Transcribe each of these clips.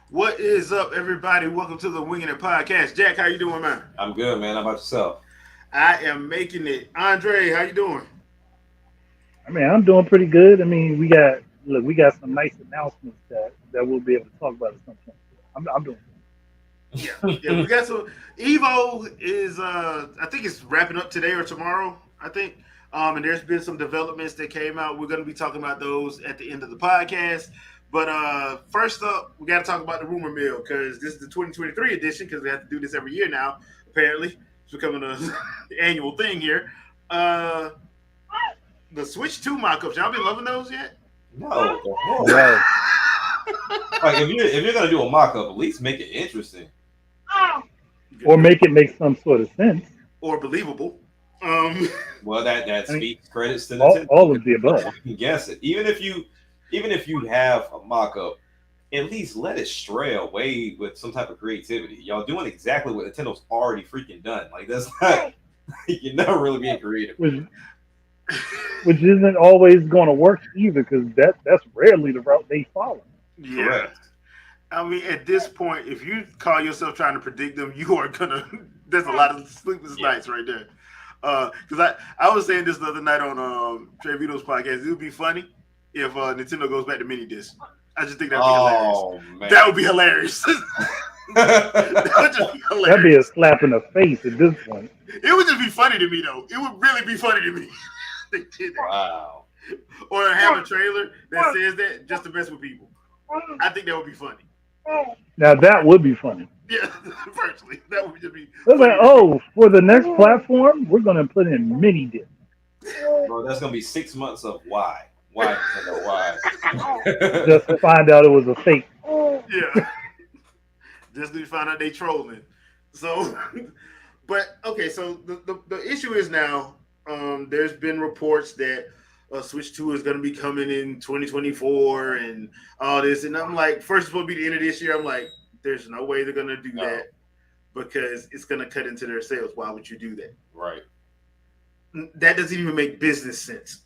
What is up, everybody? Welcome to the Wingin podcast. Jack, how you doing, man? I'm good, man. How about yourself? I am making it. Andre, how you doing? I mean, I'm doing pretty good. I mean, we got some nice announcements that we'll be able to talk about at some point. I'm doing Yeah, yeah. We got some. Evo is, I think it's wrapping up today or tomorrow. I think. And there's been some developments that came out. We're going to be talking about those at the end of the podcast. But first up, we got to talk about the rumor mill because this is the 2023 edition because we have to do this every year now. Apparently, it's becoming an annual thing here. Uh, the Switch 2 mock-ups. Y'all been loving those yet? No, what the hell? good. Right. Like if you're gonna do a mock-up, at least make it interesting. Or make it make some sort of sense. Or believable. Um, Well, that I mean, speaks credits to all, Nintendo. all of the above. You can guess it. Even if you have a mock-up, at least let it stray away with some type of creativity. Y'all doing exactly what Nintendo's already freaking done. Like that's not you're never really being creative. Which which isn't always going to work either, because that's rarely the route they follow. yeah. Correct. I mean, at this point, if you call yourself trying to predict them, you are gonna. There's a lot of sleepless Yeah. nights right there. Because I was saying this the other night on Trey Vito's podcast. It would be funny if Nintendo goes back to mini disc. I just think that'd be hilarious. Oh man. That would be hilarious. That would just be That'd be a hilarious. slap in the face at this point. It would just be funny to me, though. It would really be funny to me. They did that. Wow. Or have a trailer that says that just to mess with people. I think that would be funny. Now that would be funny. Yeah, virtually. That would just be It's like, funny to me. oh, for the next platform, we're going to put in mini disc. Bro, that's gonna be 6 months of why. Why Nintendo? Why? Just to find out it was a fake. Yeah. Just to find out they trolling. So, but okay, so the issue is now there's been reports that Switch 2 is going to be coming in 2024 and all this. And I'm like, first it's supposed to be the end of this year. I'm like, there's no way they're going to do No. that because it's going to cut into their sales. Why would you do that? Right. That doesn't even make business sense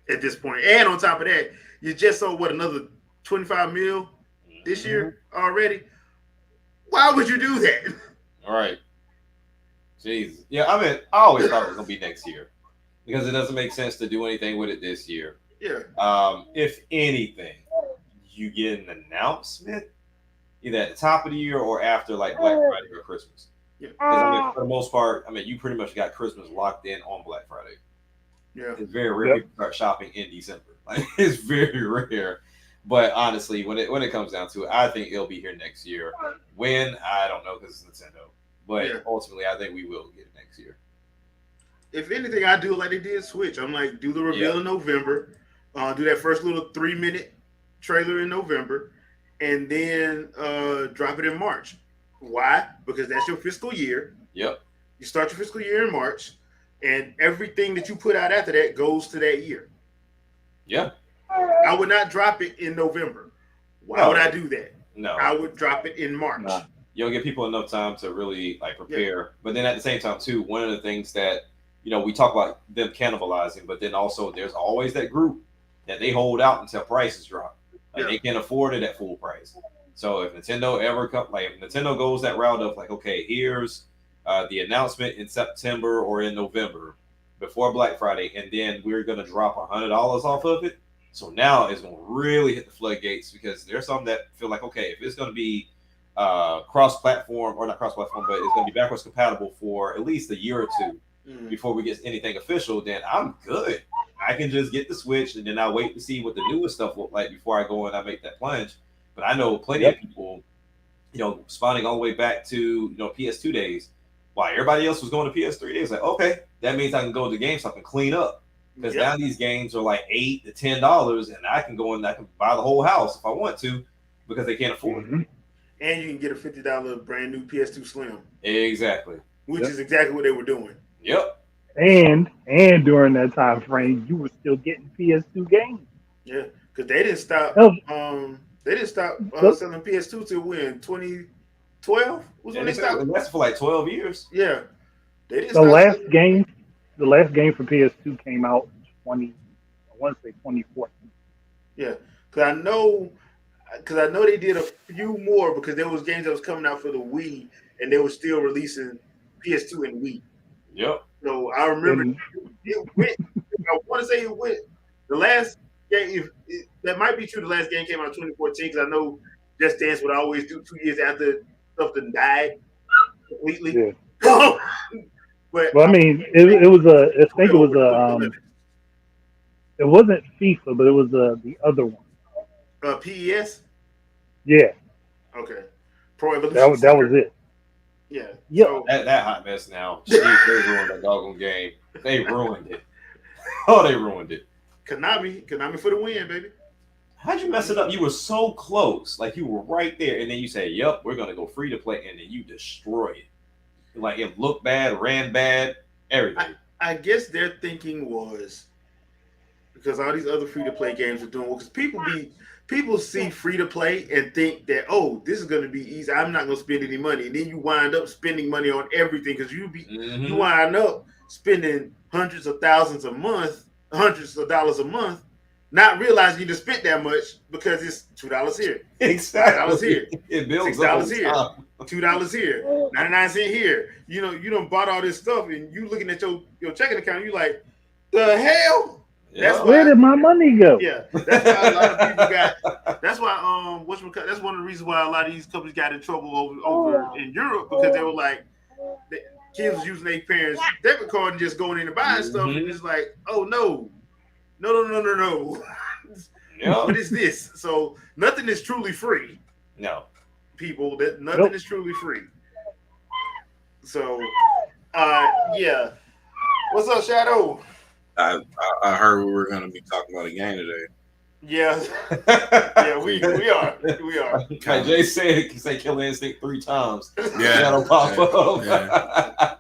at this point. And on top of that, you just sold what, another 25 mil this Mhm. year already? Why would you do that? All right. Jesus. Yeah, I mean, I always thought it was gonna be next year because it doesn't make sense to do anything with it this year. Yeah. If anything, you get an announcement either at the top of the year or after like Black Friday or Christmas. Yeah. 'Cause, I mean, for the most part, I mean, you pretty much got Christmas locked in on Black Friday. Yeah. It's very rare Yep. people start shopping in December. Like it's very rare. But honestly, when it comes down to it, I think it'll be here next year. When I don't know because it's Nintendo. But Yeah. ultimately, I think we will get it next year. If anything, I do like they did Switch. I'm like, do the reveal Yeah. in November, do that first little 3 minute trailer in November, and then drop it in March. Why? Because that's your fiscal year. Yep. You start your fiscal year in March, and everything that you put out after that goes to that year. Yeah. I would not drop it in November. Why No. would I do that? No. I would drop it in March. Nah. You'll give people enough time to really like prepare. But then at the same time, too, one of the things that we talk about them cannibalizing, but then also there's always that group that they hold out until prices drop. Like Yeah. they can't afford it at full price. So if Nintendo ever if Nintendo goes that route of like, okay, here's the announcement in September or in November before Black Friday, and then we're gonna drop $100 off of it. So now it's gonna really hit the floodgates because there's some that feel like, okay, if it's gonna be cross-platform or not cross-platform, but it's gonna be backwards compatible for at least a year or two Mm. before we get anything official, then I'm good. I can just get the Switch and then I wait to see what the newest stuff look like before I go and I make that plunge. But I know plenty of Yep. people, spawning all the way back to PS2 days, while everybody else was going to PS3 days. Like, okay, that means I can go to GameStop and clean up because Yep. now these games are like $8 to $10, and I can go and I can buy the whole house if I want to because they can't afford Mhm. And you can get a $50 brand new PS2 Slim, it. Exactly. which Yep. is exactly what they were doing. Yep. And during that time frame, you were still getting PS2 games. Yeah, because they didn't stop. Hell, They didn't stop the, selling PS2 till when 2012 was when And they stopped. it lasted for like 12 years. Yeah, they didn't the stop last selling. game, the last game for PS2 came out in 20. I want to say 2014. Yeah, because I know because I know they did a few more because there was games that was coming out for the Wii, and they were still releasing PS2 and Wii. Yep. So I remember And it went. I want to say it went. The last game, that might be true. The last game came out in 2014 because I know Just Dance would always do 2 years after something died completely. yeah. But Well, I mean, it was I think it was a 2011. it wasn't FIFA, but it was the other one. PES. Yeah, Okay. Pro Evolution that was Soccer. it. Yeah. Yep. So That hot mess now. Jeez, they ruined that doggone game. They ruined it. Oh, they ruined it. Konami for the win, baby. How'd you mess it up? You were so close. Like you were right there. And then you say, yep, we're gonna go free to play, and then you destroy it. Like it looked bad, ran bad, everything. I guess their thinking was because all these other free to play games are doing well. Because people see free to play and think that, oh, this is going to be easy. I'm not going to spend any money, and then you wind up spending money on everything because you wind up spending hundreds of thousands a month, hundreds of dollars a month, not realizing you just spent that much because it's $2 here, Exactly. $5 here, It builds $6 up here, time. $2 here, 99 cents here. You done bought all this stuff, and you looking at your checking account, you like, the hell? That's Where did my money go? Yeah, that's why a lot of people got. That's why that's one of the reasons why a lot of these companies got in trouble over in Europe because they were like, the kids was using their parents' debit card and just going in and buying stuff, and it's like, oh no. Yep. What is this? So nothing is truly free. No. People, that nothing is truly free. So, yeah. What's up, Shadow? I heard we were going to be talking about a game today. Yeah, yeah, we are. Like Jay said, say Killer Instinct 3 times. Yeah. That'll pop up. Yeah.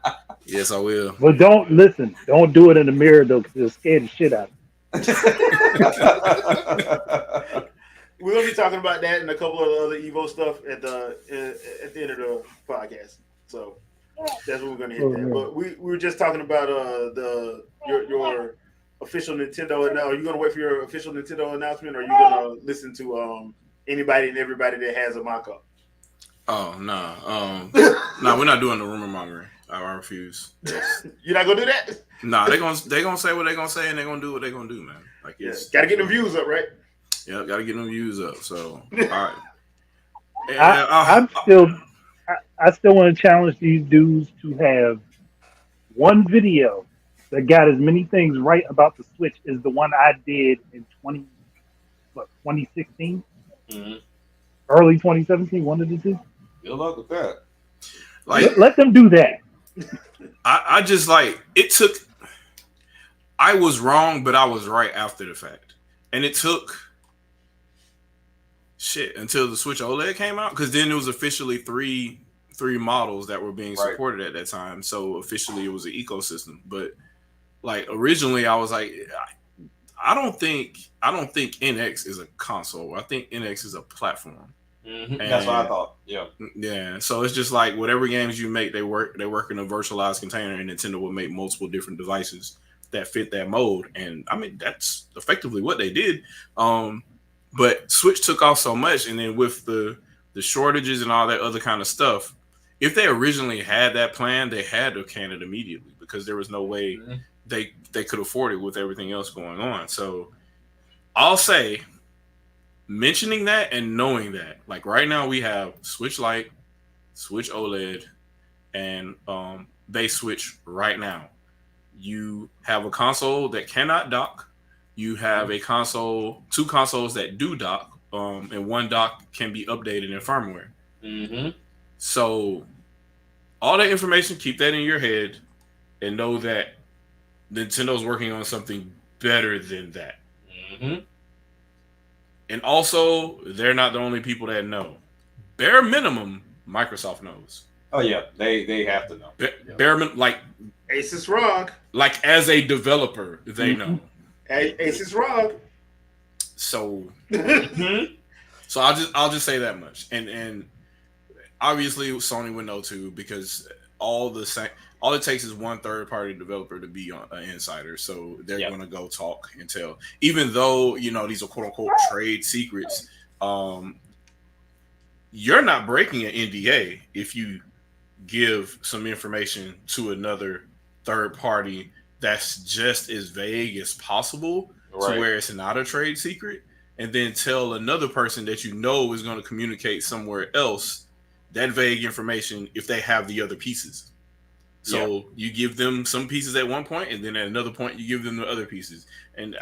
Yes, I will. But don't listen. Don't do it in the mirror though, because it'll scare the shit out of you. We're gonna be talking about that and a couple of other Evo stuff at the end of the podcast. So that's what we're gonna hit there. But we were just talking about your official Nintendo. And are you gonna wait for your official Nintendo announcement, or are you gonna listen to anybody and everybody that has a mock-up? Oh no, no, we're not doing the rumor mongering. I refuse. You're not gonna do that? Nah, they gonna say what they gonna say, and they gonna do what they gonna do, man. Like, gotta get the views up, right? Yeah, gotta get them views up. So, all right. I still want to challenge these dudes to have one video that got as many things right about the Switch as the one I did in 2016, early 2017. One of the two. Good luck with that. Like, let them do that. I just like it took. I was wrong, but I was right after the fact, and it took until the Switch OLED came out, because then it was officially three models that were being supported at that time. So officially, it was an ecosystem. But like originally, I was like, I don't think NX is a console. I think NX is a platform. That's what I thought. Yeah. So it's just like whatever games you make, they work in a virtualized container, and Nintendo will make multiple different devices that fit that mode. And I mean, that's effectively what they did. But Switch took off so much, and then with the shortages and all that other kind of stuff, if they originally had that plan, they had to can it immediately, because there was no way they could afford it with everything else going on. So I'll say, mentioning that and knowing that, like right now we have Switch Lite, Switch OLED, and base Switch right now. You have a console that cannot dock. You have two consoles that do dock, and one dock can be updated in firmware. So all that information, keep that in your head, and know that Nintendo's working on something better than that. And also, they're not the only people that know. Bare minimum, Microsoft knows. Oh yeah, they have to know. Bare minimum, like Asus ROG. Like as a developer, they know. Asus ROG. So, so I'll just say that much. And obviously Sony would know too, because all it takes is one third-party developer to be an insider. So they're going to go talk and tell. Even though, these are quote-unquote trade secrets, You're not breaking an NDA if you give some information to another third party that's just as vague as possible, Right. to where it's not a trade secret, and then tell another person that you know is going to communicate somewhere else that vague information if they have the other pieces. So you give them some pieces at one point, and then at another point you give them the other pieces. And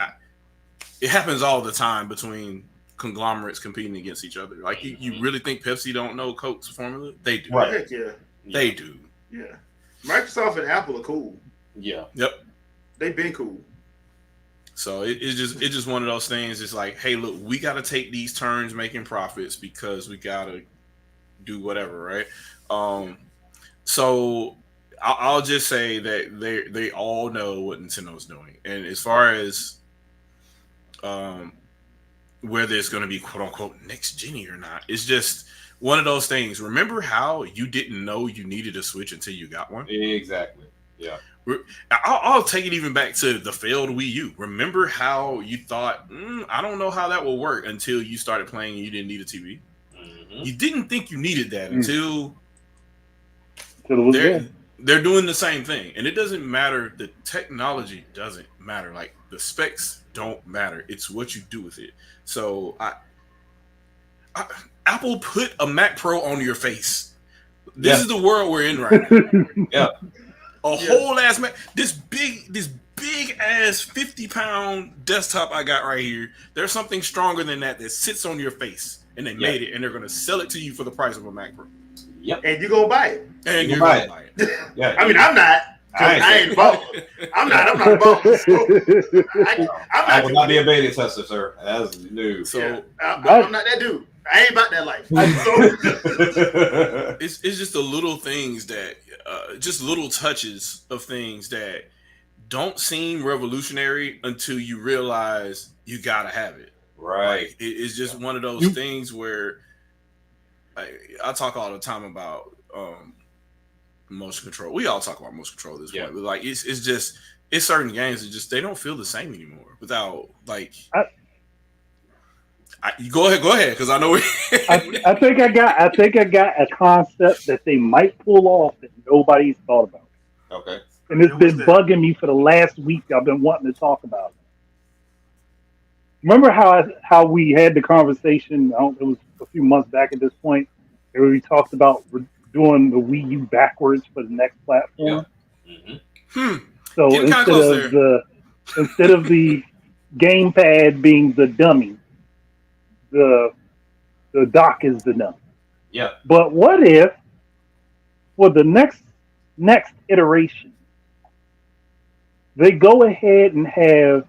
it happens all the time between conglomerates competing against each other. Like, you really think Pepsi don't know Coke's formula? They do. Right. Heck yeah. They do. Yeah. Microsoft and Apple are cool. Yeah. Yep. They've been cool. So it's just one of those things. It's like, hey, look, we got to take these turns making profits because we got to do whatever, right? So I'll just say that they all know what Nintendo's doing, and as far as whether it's going to be quote unquote next gen or not, it's just one of those things. Remember how you didn't know you needed a Switch until you got one? Exactly. Yeah. I'll take it even back to the failed Wii U. Remember how you thought, I don't know how that will work until you started playing and you didn't need a TV? Mm-hmm. You didn't think you needed that until they're doing the same thing. And it doesn't matter. The technology doesn't matter. Like, the specs don't matter. It's what you do with it. So Apple put a Mac Pro on your face. This is the world we're in right now. Yeah. A whole ass Mac. This big ass 50-pound desktop I got right here. There's something stronger than that sits on your face, and they made it, and they're gonna sell it to you for the price of a Mac Pro. Yep. And you're gonna buy it. And you're gonna buy it. Yeah. I mean, I'm not. I ain't bought. I'm not bought. So I will not be a beta tester, sir. That's new. So I'm not that dude. I ain't about that life. It's just the little things that, just little touches of things that don't seem revolutionary until you realize you gotta have it. Right. Like, it's just one of those things where I talk all the time about motion control. We all talk about motion control at this point, but like it's certain games that just they don't feel the same anymore without like. You go ahead, because I know. I think I got a concept that they might pull off that nobody's thought about. Okay. And it's been bugging me for the last week. I've been wanting to talk about it. Remember how we had the conversation? It was a few months back at this point, where we talked about doing the Wii U backwards for the next platform. Yeah. So instead of the gamepad being the dummy, the dock is the dummy. Yeah. But what if for the next iteration they go ahead and have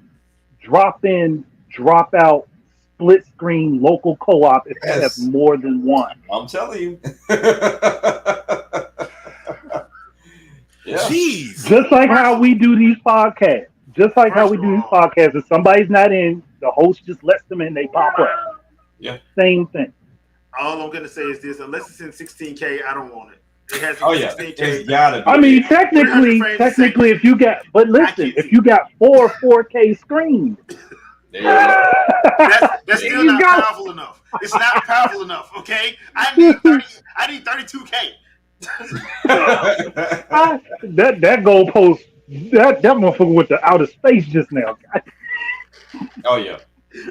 drop in, drop out, split screen local co-op if you have more than one? I'm telling you. Jeez. Just like how we do these podcasts. If somebody's not in, the host just lets them in, they pop up. Yeah. Same thing. All I'm gonna say is this: unless it's in 16K, I don't want it. It has to be 16K. It's gotta be. I mean, technically, if you got, but listen, if you got 4K screens, that's still not powerful enough. It's not powerful enough. Okay, I need 32K. that goalpost, that motherfucker went to outer space just now. Oh yeah,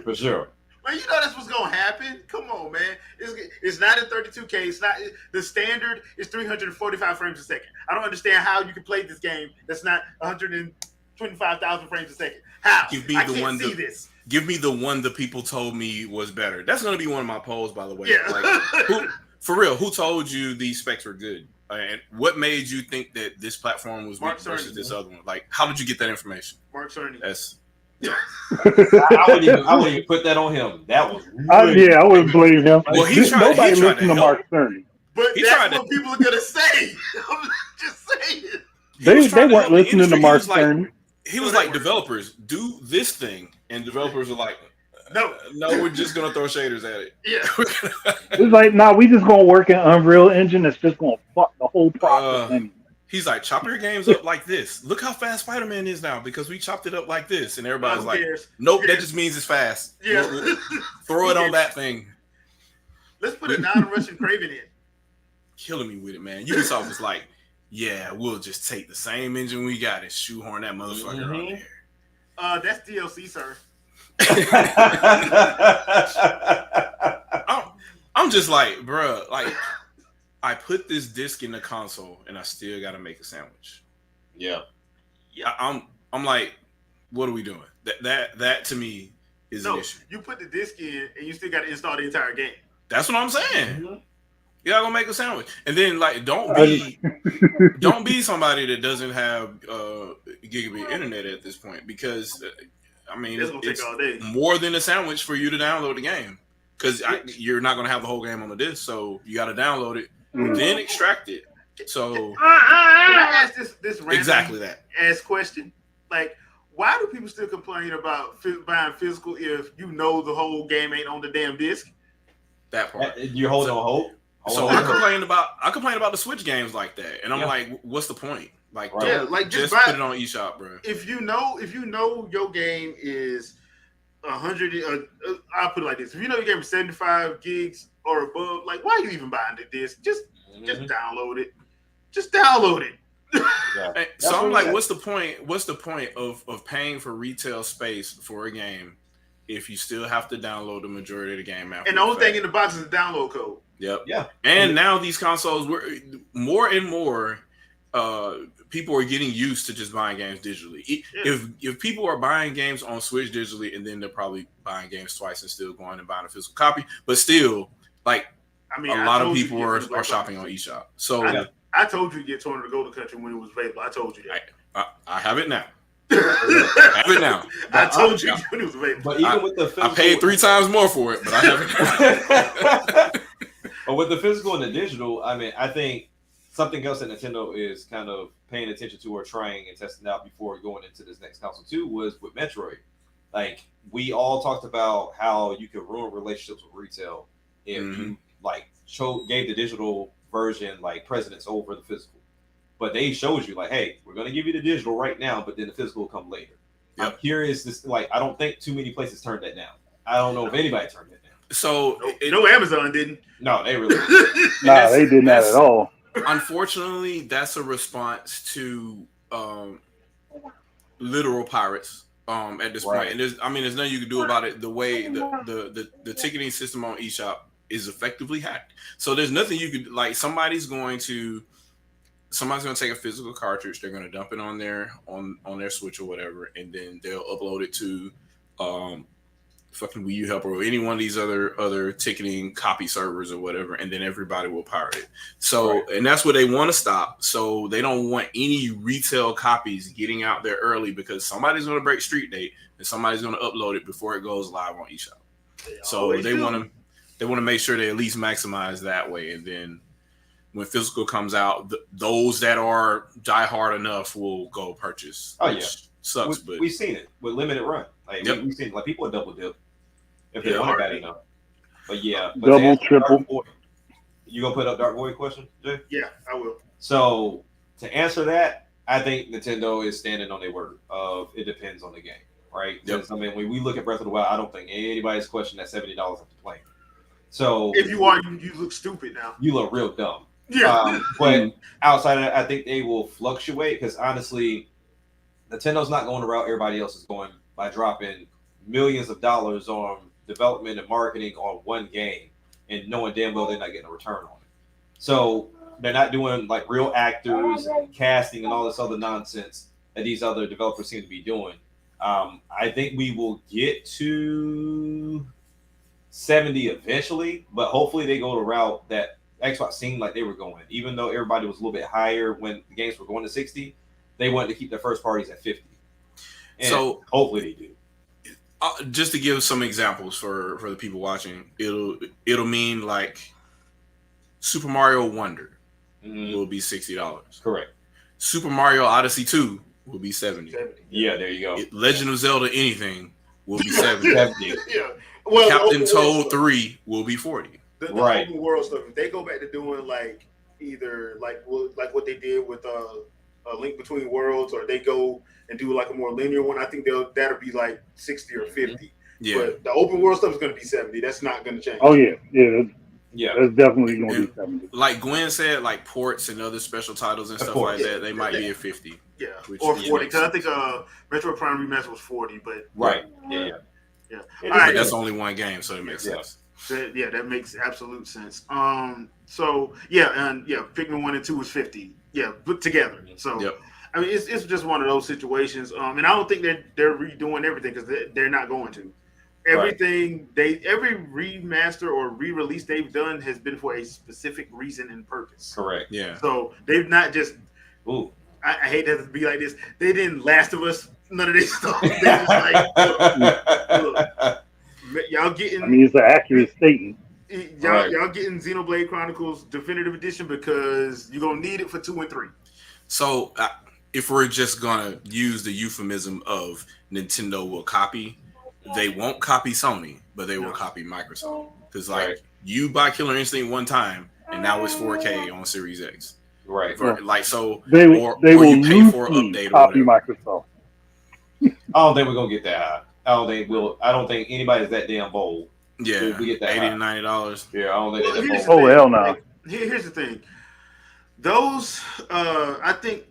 for sure. Man, you know that's what's gonna happen. Come on, man. It's not in 32K. It's not. The standard is 345 frames a second. I don't understand how you can play this game that's not 125,000 frames a second. How? I can't see this. Give me the one the people told me was better. That's gonna be one of my polls, by the way. Yeah. Like, for real, who told you these specs were good? And what made you think that this platform was weak versus this other one? Like, how did you get that information? Mark Cerny. I wouldn't even put that on him. That was I wouldn't blame him. Well, nobody listened to Mark Cerny. But that's what people are gonna say. I'm just saying. They weren't listening to Mark Cerny. He was like, developers, do this thing, and developers were like, no, we're just gonna throw shaders at it. Yeah. It's like, we just gonna work in Unreal Engine. It's just gonna fuck the whole process anyway. He's like, chop your games up like this. Look how fast Spider-Man is now because we chopped it up like this. And everybody's like, nope, that just means it's fast. Yeah. Throw it on that thing. Let's put a non-Russian Craven in. Killing me with it, man. Ubisoft was like, yeah, we'll just take the same engine we got and shoehorn that motherfucker on there. That's DLC, sir. I'm just like, bruh, like I put this disc in the console and I still got to make a sandwich. Yeah. I'm like, what are we doing? That to me is an issue. You put the disc in and you still got to install the entire game. That's what I'm saying. Mm-hmm. You gotta go make a sandwich, and then like don't be somebody that doesn't have gigabit internet at this point, because I mean it's take all day. More than a sandwich for you to download the game, because you're not gonna have the whole game on the disc, so you got to download it, then extract it. So can I ask this random exactly that ass question? Like, why do people still complain about buying physical if you know the whole game ain't on the damn disc? That part you're holding on hope. So I complain about the Switch games like that, and I'm like, what's the point? Like, just put it on eShop, bro. If you know your game is 100, I'll put it like this: if you know your game is 75 gigs or above, like, why are you even buying the disc? Just download it. Just download it. Yeah. So I'm like, what's the point? What's the point of paying for retail space for a game if you still have to download the majority of the game after? And the only thing in the box is a download code. Yep. Yeah. And now these consoles, more and more people are getting used to just buying games digitally. If people are buying games on Switch digitally, and then they're probably buying games twice and still going and buying a physical copy, but still, like, a lot of people are shopping on eShop. So I told you to get Torn to Go to Country when it was available. I told you that. I have it now. I have it now. I told you when it was available. But even with the physical, I paid 3 times more for it, but I have it now. But with the physical and the digital, I mean, I think something else that Nintendo is kind of paying attention to or trying and testing out before going into this next console too was with Metroid. Like, we all talked about how you could ruin relationships with retail if you like gave the digital version like precedence over the physical. But they showed you like, hey, we're going to give you the digital right now, but then the physical will come later. Yep. I'm curious. I don't think too many places turned that down. I don't know if anybody turned that down. So no, Amazon didn't. No, they really didn't. No, they did not at all. Unfortunately, that's a response to literal pirates at this point. And there's nothing you can do about it. The way the ticketing system on eShop is effectively hacked. So there's nothing you could, like, somebody's going to take a physical cartridge, they're going to dump it on their Switch or whatever, and then they'll upload it to fucking Wii U Helper or any one of these other ticketing copy servers or whatever, and then everybody will pirate it. So, and that's what they want to stop. So they don't want any retail copies getting out there early, because somebody's going to break street date and somebody's going to upload it before it goes live on eShop. So they want to make sure they at least maximize that way, and then when physical comes out, those that are diehard enough will go purchase. Oh yeah, sucks. But we've seen it with limited run. Like we've seen, like, people are double dip if they want it bad enough. But yeah, double, triple. You gonna put up Dark Void question, Jay? Yeah, I will. So to answer that, I think Nintendo is standing on their word of it depends on the game, right? Because I mean, when we look at Breath of the Wild, I don't think anybody's questioning that $70 after playing. So if you are, you look stupid now. You look real dumb. Yeah. But outside of that, I think they will fluctuate, because honestly, Nintendo's not going the route everybody else is going by dropping millions of dollars on development and marketing on one game and knowing damn well they're not getting a return on it. So they're not doing like real actors and casting and all this other nonsense that these other developers seem to be doing. I think we will get to 70 eventually, but hopefully they go the route that Xbox seemed like they were going. Even though everybody was a little bit higher when the games were going to 60, they wanted to keep their first parties at 50. And so hopefully they do. Just to give some examples for the people watching, it'll mean like Super Mario Wonder will be $60. Correct. Super Mario Odyssey 2 will be $70. Yeah, there you go. Legend of Zelda Anything will be $70. Yeah. Well, Captain Toad 3 will be $40. The open world stuff. If they go back to doing like either like what they did with a Link Between Worlds, or they go and do like a more linear one, I think that'll be like 60 or 50. Yeah. But the open world stuff is going to be 70. That's not going to change. Oh yeah, yeah. Yeah, That's definitely going to And be 70. like Gwen said, like ports and other special titles and Of stuff course. like that, they might be at 50. Yeah, Which or makes 40. Because I sense. think Metro Prime Remaster was 40, but right. Yeah. yeah. It All is right. But that's only one game, so it makes Yeah. sense. That makes absolute sense. So yeah, and yeah, Pikmin 1 and 2 was 50. Yeah, put together. So Yep. I mean, it's just one of those situations. And I don't think that they're redoing everything because they're not going to. Everything every remaster or re-release they've done has been for a specific reason and purpose. Correct. Yeah. So they've not just. Ooh. I hate that to be like this. They didn't Last of Us none of this stuff. They just like look, y'all getting. I mean, it's an accurate statement. Y'all getting Xenoblade Chronicles Definitive Edition because you're gonna need it for 2 and 3. So if we're just gonna use the euphemism of Nintendo will copy, they won't copy Sony, but they will copy Microsoft. Because you buy Killer Instinct one time, and now it's 4K on Series X. Right. Like so, They or will you pay for an loosely update or copy whatever. Microsoft. I don't think we're gonna get that high. I don't think anybody's that damn bold. Yeah, We get that $80 high. to $90. Yeah, I don't think Well, they're that here's bold. the Oh thing. hell no! Like, here's the thing. Those, I think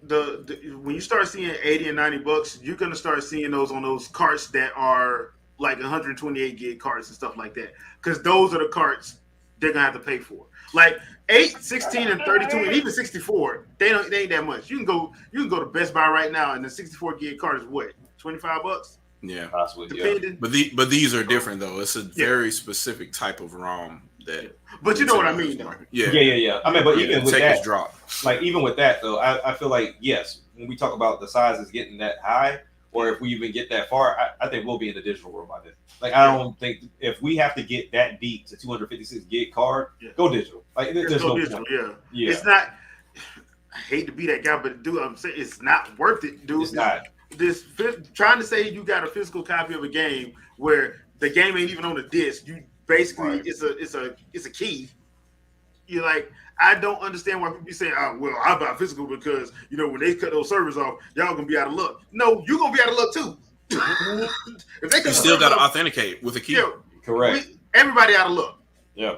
when you start seeing $80 and $90, you're gonna start seeing those on those carts that are like 128 gig carts and stuff like that. Because those are the carts they're gonna have to pay for. Like 8, 16, and 32, and even 64, they ain't that much. You can go to Best Buy right now, and the 64 gig cart is what, $25? Yeah, Possibly, Depending. but these are different though. It's a very specific type of ROM that. But you know what I mean, though. Yeah. I mean, but even with that, drop. like even with that though, I feel like yes, when we talk about the sizes getting that high, or if we even get that far, I think we'll be in the digital world by then. Like I don't think if we have to get that deep to 256 gig card, go digital. Like there's no digital, point. Yeah. It's not. I hate to be that guy, but dude, I'm saying it's not worth it, dude. It's not. Trying to say you got a physical copy of a game where the game ain't even on the disc. You basically it's a key. You're like, I don't understand why people be saying, "Oh, well, I buy physical because when they cut those servers off, y'all gonna be out of luck." No, you gonna be out of luck too. If they You still got to authenticate with a key. Correct. Everybody out of luck. Yeah.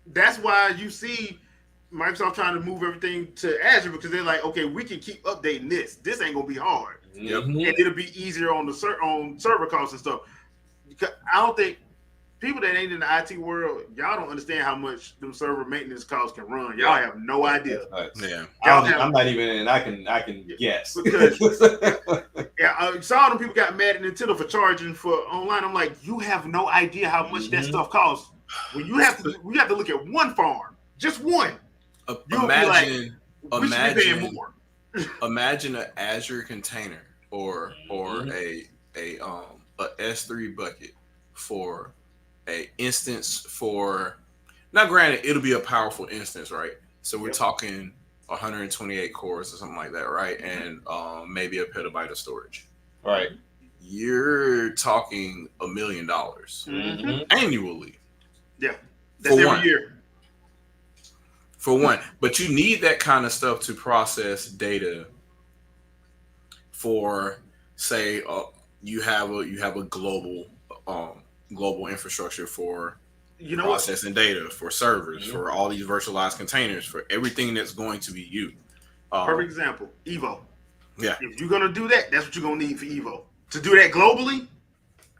That's why you see Microsoft trying to move everything to Azure because they're like, okay, we can keep updating this. This ain't gonna be hard, and it'll be easier on on server costs and stuff. Because I don't think people that ain't in the IT world, y'all don't understand how much them server maintenance costs can run. Y'all have no idea. Yeah, I'm not even in. I can guess because some of them people got mad at Nintendo for charging for online. I'm like, you have no idea how much that stuff costs. When you have to look at one farm, just one. Imagine more. Imagine an Azure container or a S3 bucket for a instance for. Now, granted, it'll be a powerful instance, right? So we're talking 128 cores or something like that, right? And maybe a petabyte of storage. Right. You're talking $1 million annually. Yeah, that's every year. For one, but you need that kind of stuff to process data. For say, you have a global infrastructure for processing data, for servers, for all these virtualized containers, for everything that's going to be you. Perfect example, Evo. Yeah, if you're gonna do that, that's what you're gonna need for Evo. To do that globally,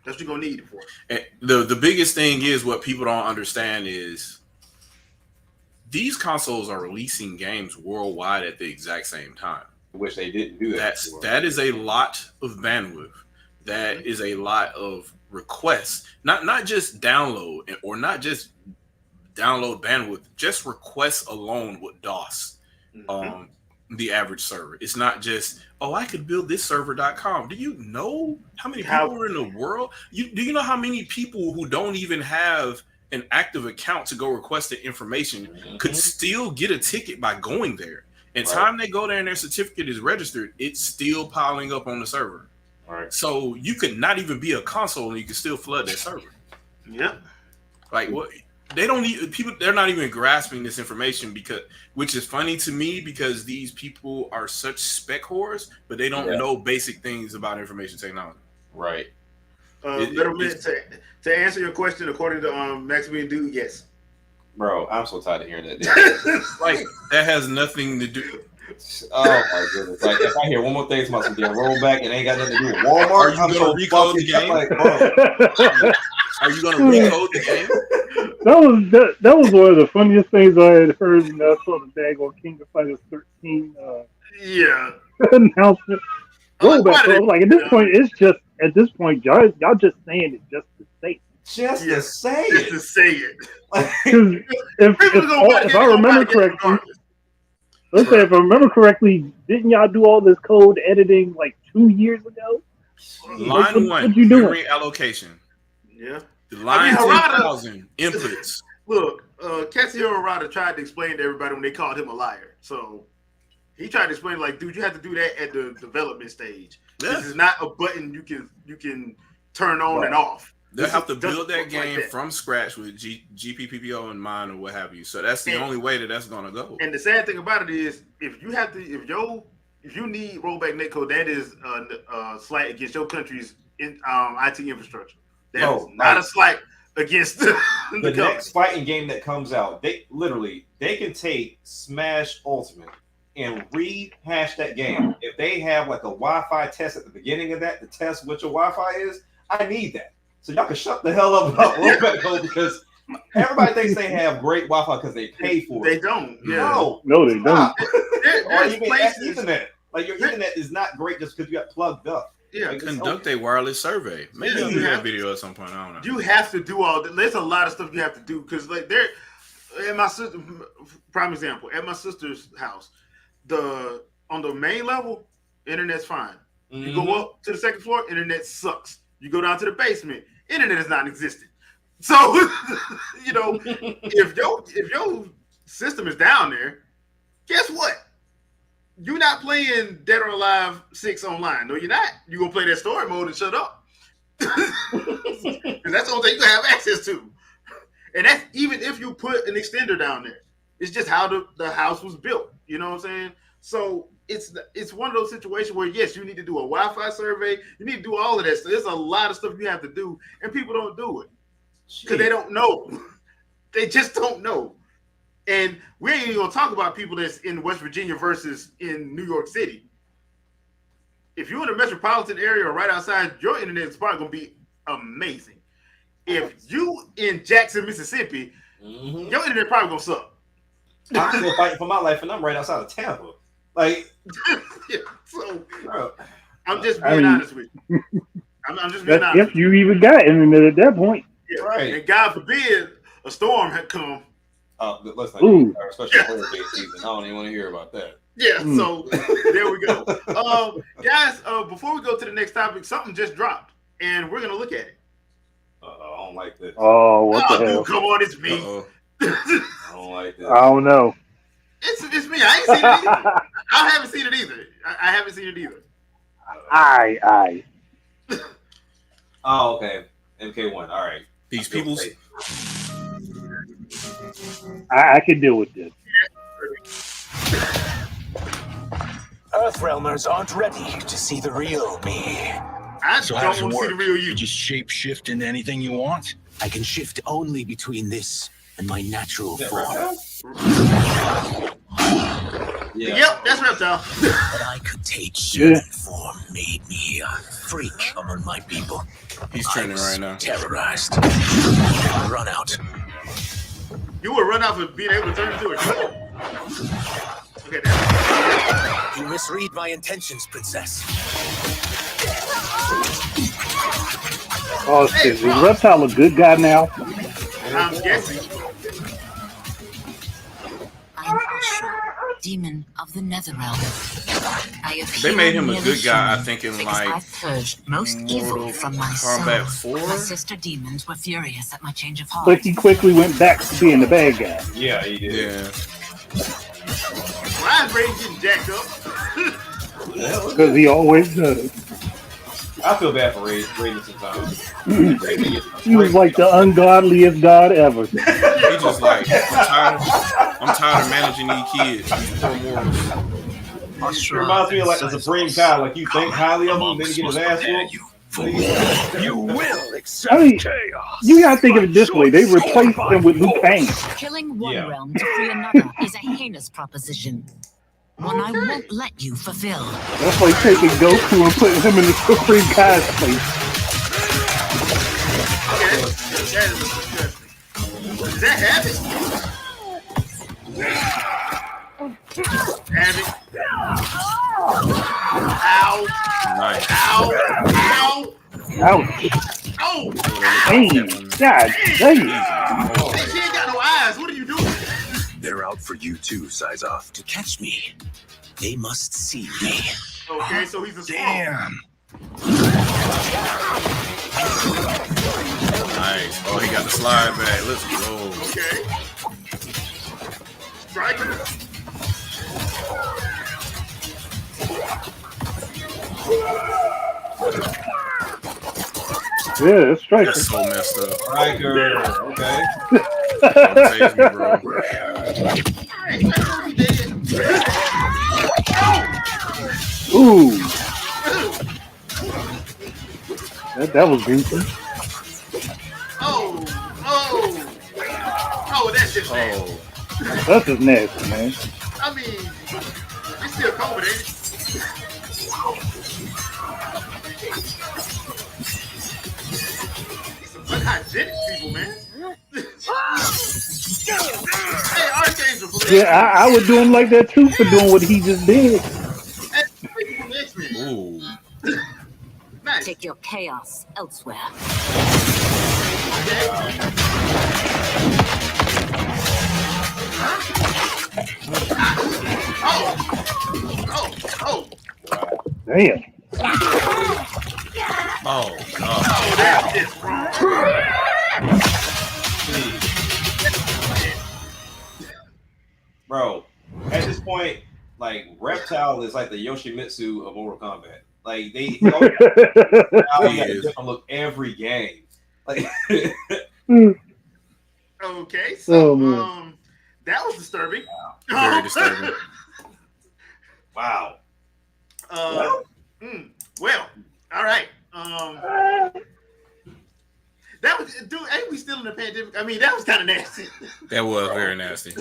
that's what you're gonna need it for. And the biggest thing is what people don't understand is these consoles are releasing games worldwide at the exact same time. Which they didn't do that. That is a lot of bandwidth. That is a lot of requests. Not just download or not just download bandwidth. Just requests alone with DOS. The average server. It's not just, I could build this server.com. Do you know how many people are in the world? Do you know how many people who don't even have an active account to go request the information could still get a ticket by going there? And time they go there and their certificate is registered, it's still piling up on the server. Right. So you could not even be a console and you could still flood that server. Yep. Like what? They don't need people. They're not even grasping this information which is funny to me because these people are such spec whores, but they don't know basic things about information technology. Right. To answer your question, according to Maximilian Dude, yes. Bro, I'm so tired of hearing that. Like that has nothing to do. Oh my goodness! Like if I hear one more thing about some damn rollback and ain't got nothing to do with Walmart, Are you I'm gonna so recode the fucking game? like, bro. Are you gonna recode the game? That was one of the funniest things I had heard when I saw the daggone King of Fighters 13 Yeah. announcement. I'm like, why Rollback. So I did was like, at this point, it's just y'all just saying it just to say it. Just to say just it. to say it. Like, Because if I remember correctly, let's say if I remember correctly, didn't y'all do all this code editing like 2 years ago? Line what one, you doing? memory allocation. Yeah. The line Harada, 10,000 inputs. Look, Katsuhiro Harada tried to explain to everybody when they called him a liar. So he tried to explain, like, dude, you have to do that at the development stage. Yeah. This is not a button you can turn on and off. They'll have to build that like game that. from scratch with GPPO in mind or what have you. So that's the only way that's gonna go. And the sad thing about it is, if you need rollback netcode, that is a slight against your country's IT infrastructure. That is not a slight against the next fighting game that comes out. They can take Smash Ultimate and rehash that game. If they have like a Wi-Fi test at the beginning of that to test what your Wi-Fi is, I need that. So y'all can shut the hell up about rollback code because everybody thinks they have great Wi-Fi because they pay for it. They don't. Yeah. No, they don't. Or even Ethernet. Like your Ethernet is not great just because you got plugged up. Yeah. Like, Conduct a wireless survey. Maybe I'll do that video at some point. I don't know. You have to do all that. There's a lot of stuff you have to do because, like, at my sister, prime example, at my sister's house, on the main level, internet's fine. You go up to the second floor, internet sucks. You go down to the basement, internet is non-existent. So, if your system is down there, guess what? You're not playing Dead or Alive 6 online. No, you're not. You're going to play that story mode and shut up. And that's the only thing you have access to. And that's even if you put an extender down there. It's just how the house was built. You know what I'm saying? So it's one of those situations where, yes, you need to do a Wi-Fi survey. You need to do all of that. So there's a lot of stuff you have to do, and people don't do it because they don't know. They just don't know. And we ain't even going to talk about people that's in West Virginia versus in New York City. If you're in a metropolitan area or right outside, your internet is probably going to be amazing. If you in Jackson, Mississippi, your internet probably going to suck. I'm still fighting for my life, and I'm right outside of Tampa. Like, yeah, so bro, I'm just being honest with you. I'm just being honest. If you even got internet at that point. Yeah. Right. And God forbid a storm had come. Let's not get especially hurricane season. I don't even want to hear about that. Yeah, so there we go. Guys, before we go to the next topic, something just dropped, and we're going to look at it. I don't like this. Oh, what the hell? Dude, come on, it's me. I don't like this. I don't know. It's me. I ain't seen it either. I haven't seen it either. I haven't seen it either. Aye. Oh, okay. MK1. All right. These people's. I can deal with this. Earthrealmers aren't ready to see the real me. I don't want to see the real you. You just shape shift into anything you want? I can shift only between this and my natural form. Yeah. Yep, that's Reptile. But I could take certain form made me a freak among my people. He's training right now. Terrorized. Run out. You would run out for being able to turn into a troll. Okay, you misread my intentions, princess. Oh, shit. Is Reptile a good guy now? I'm guessing. I'm Ashur, demon of the Netherrealm. They made him a good guy, I think, in like I've purged most evil from my Combat soul. 4. My sister demons were furious at my change of heart. But he quickly went back to being the bad guy. Yeah, he did. Yeah. Why is Ray getting jacked up? Because he always does. I feel bad for Raiden sometimes. He was like the ungodliest god ever. He just like, I'm tired of managing these kids. Poor mortals. It reminds me of like the Supreme Kai. Like you think highly of him, then you get his ass whooped. You will accept I mean, chaos. you gotta think of it this way: they replaced him with Liu Kang. Killing one Yeah. realm to free another is a heinous proposition. One I won't let you fulfill. That's like taking Goku and putting him in the Supreme Kai's place. Okay, that is disgusting. Is that Havoc? Havoc. Ow. Nice. Ow. Ow. Ouch! Oh. Damn! God damn! She ain't got no eyes. What are you doing? They're out for you too, Sizoff. To catch me, they must see me. Okay, so he's a squirrel. Damn. Nice. Oh, he got the slide back. Let's go. Okay. Strike him. Yeah, it's straight. That's so messed up. Tiger. Okay. Don't phase me, bro. Ooh, that was goofy. Oh. Oh, that's just nasty. Oh. That's just nasty, man. I mean, it's still cold, ain't it? These some unhygienic people, man. Hey, Archangel, for Yeah, I would do him like that too for doing what he just did. Ooh. Nice. Take your chaos elsewhere. Oh. Damn. Oh, God. Oh, that's just wrong. Bro, at this point, like Reptile is like the Yoshimitsu of Mortal Kombat. Like they got a different look every game. Like Okay, so Oh, that was disturbing. Very disturbing. wow. Well, all right. That was, dude. Ain't we still in the pandemic? I mean, that was kind of nasty. That was very nasty.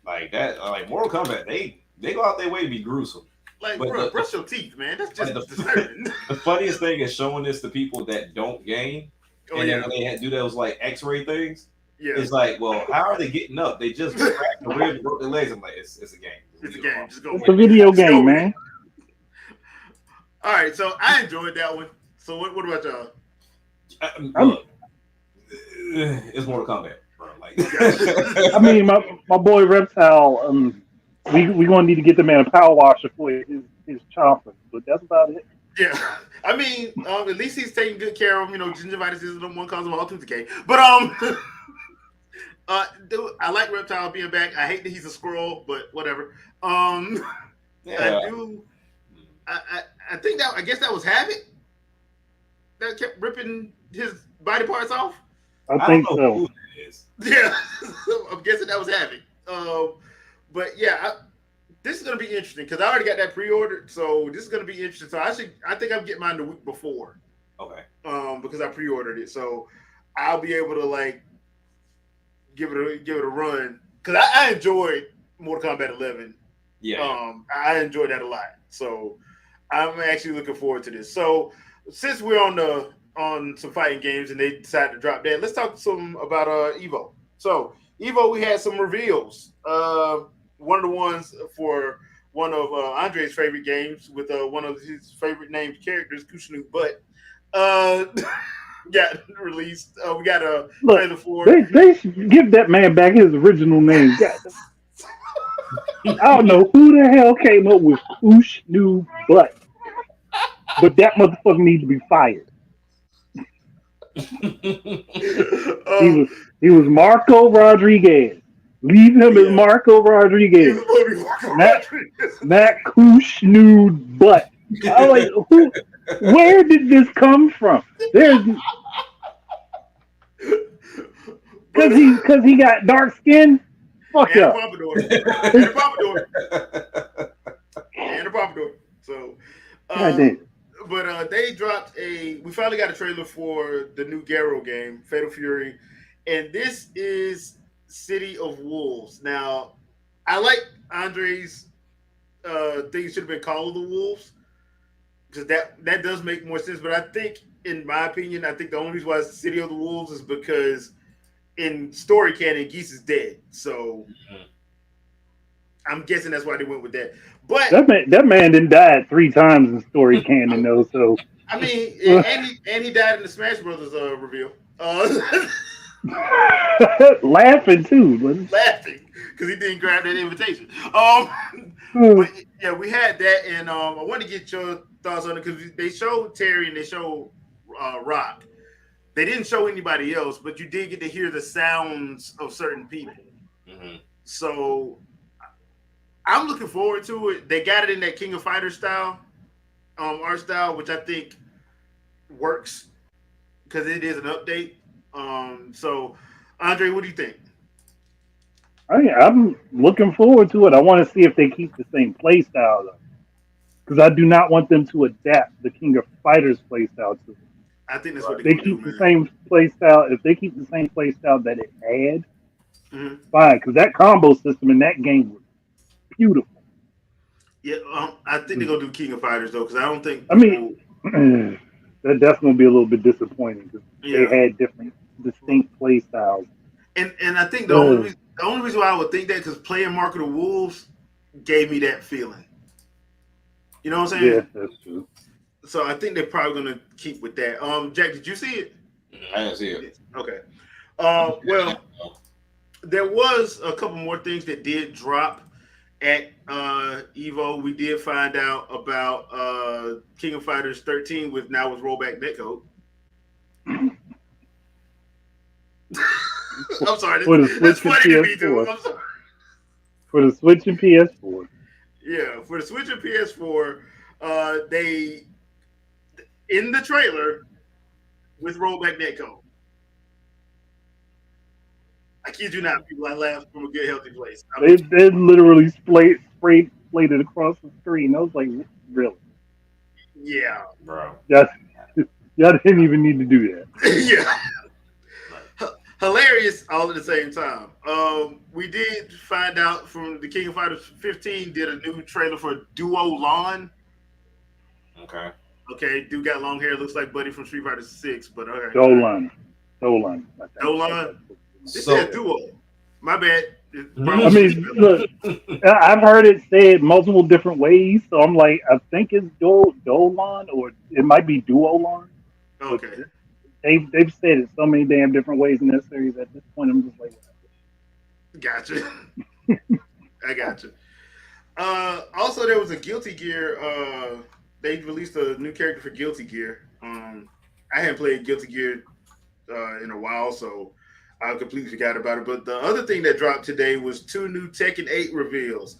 Like that, like Mortal Kombat, they go out their way to be gruesome. Like, But bro, brush your teeth, man. That's just like disturbing. The funniest thing is showing this to people that don't game, Oh and yeah, then when they do those like X-ray things, yeah. it's like, well, how are they getting up? They just cracked the rib and broke their legs. I'm like, it's a game. It's a game. Just go. It's a video game, man. All right, so I enjoyed that one. So what about y'all? Look, it's Mortal Kombat, bro. Like, I mean, my boy Reptile. We gonna need to get the man a power washer for his chomper, but that's about it. Yeah, I mean, at least he's taking good care of him. You know, gingivitis isn't the one causing all tooth decay. But dude, I like Reptile being back. I hate that he's a squirrel, but whatever. yeah. I do. I think that I guess that was Havoc that kept ripping his body parts off. I think don't know so. who that is. Yeah, I'm guessing that was Havoc. But yeah, this is gonna be interesting because I already got that pre-ordered, so this is gonna be interesting. So I think I'm getting mine the week before. Okay. Because I pre-ordered it, so I'll be able to like give it a run because I enjoyed Mortal Kombat 11. Yeah. I enjoyed that a lot, so I'm actually looking forward to this. So since we're on some fighting games and they decided to drop that, let's talk some about Evo. So Evo, we had some reveals. One of the ones for one of Andre's favorite games with one of his favorite named characters, Kushnu Butt, got released. We got a trailer for. They should give that man back his original name. I don't know who the hell came up with Kushnu Butt, but that motherfucker needs to be fired. He was Marco Rodriguez. Leave him as Marco Rodriguez. Not Kushnu Butt. I'm like, where did this come from? There's because he got dark skin. Fuck and up. a pompadour. So, God damn. But they dropped we finally got a trailer for the new Garrow game, Fatal Fury, and this is City of Wolves. Now, I like Andre's thing should have been Call of the Wolves because that does make more sense. But I think, in my opinion, I think the only reason why it's City of the Wolves is because in story canon, Geese is dead. So I'm guessing that's why they went with that. But that man didn't died 3 times in story canon though. So I mean, and he died in the Smash Brothers reveal. Laughing too. Laughing because he didn't grab that invitation. But yeah, we had that, and I want to get your thoughts on it because they showed Terry and they showed Rock. They didn't show anybody else, but you did get to hear the sounds of certain people. Mm-hmm. So I'm looking forward to it. They got it in that King of Fighters style, art style, which I think works because it is an update. So Andre, what do you think? I'm looking forward to it. I want to see if they keep the same play style though, because I do not want them to adapt the King of Fighters play style to it. I think that's what They keep the same play style. If they keep the same play style that it had, fine. Because that combo system in that game was beautiful. Yeah, I think they're gonna do King of Fighters though, because I don't think. I mean, that's gonna be a little bit disappointing because they had different, distinct play styles. And I think the only reason why I would think that because playing Mark of the Wolves gave me that feeling. You know what I'm saying? Yeah, that's true. So I think they're probably gonna keep with that. Jack, did you see it? I didn't see it. Okay. Well, there was a couple more things that did drop at Evo. We did find out about King of Fighters 13 with rollback netcode. I'm sorry. That's funny to me too. I'm sorry. For the Switch and PS4. Yeah, for the Switch and PS4, they in the trailer with rollback netcode. I kid you not, people. I laughed from a good, healthy place. They literally sprayed it across the screen. I was like, really? Yeah, bro. Y'all didn't even need to do that. Yeah. Hilarious all at the same time. We did find out from the King of Fighters 15 did a new trailer for Duo Lon. Okay, dude got long hair, looks like Buddy from Street Fighter 6, but okay. Dolan. This said Duo. My bad. I mean, look, I've heard it said multiple different ways, so I'm like, I think it's Dolan, or it might be Duolon. Okay. They've said it so many damn different ways in that series. At this point, I'm just like, gotcha. I gotcha. Also, there was a Guilty Gear. They released a new character for Guilty Gear. I hadn't played Guilty Gear in a while, so I completely forgot about it. But the other thing that dropped today was 2 new Tekken 8 reveals.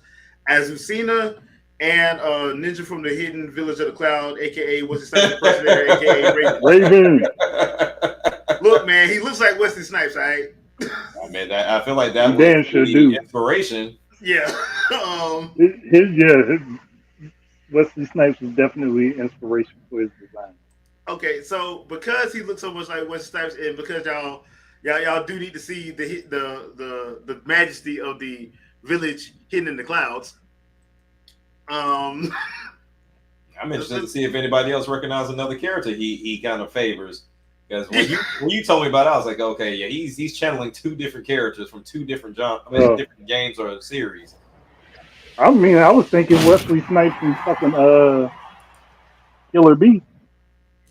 Azucena and Ninja from the Hidden Village of the Cloud, a.k.a. what's his name? Impersonator, a.k.a. Raven. Look, man, he looks like Wesley Snipes, all right? I mean, I feel like that damn was sure the do. inspiration. Yeah. Wesley Snipes was definitely inspiration for his design. Okay, so because he looks so much like Wesley Snipes, and because y'all do need to see the majesty of the village hidden in the clouds. I'm interested to see if anybody else recognizes another character he kind of favors. Because when you told me about it, I was like, okay, yeah, he's channeling 2 different characters from 2 different different games or series. I mean, I was thinking Wesley Snipes and fucking Killer B.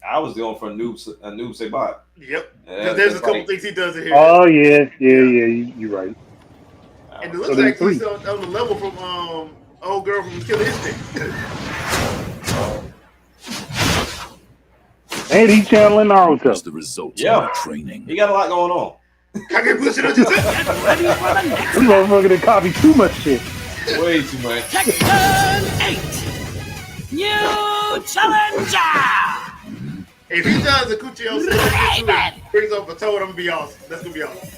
I was going for a noob Sabat. Yep. Because there's a couple things he does in here. Oh yeah, you're right. And it looks like he's on the level from old girl from Killer Instinct. And he's channeling Naruto. That's the result of my training. He got a lot going on. I can push it on your This motherfucker done copy too much shit. Way too much. Tekken 8! New challenger! If he does a Kuchio brings up a toad, I'm gonna be awesome. That's gonna be awesome.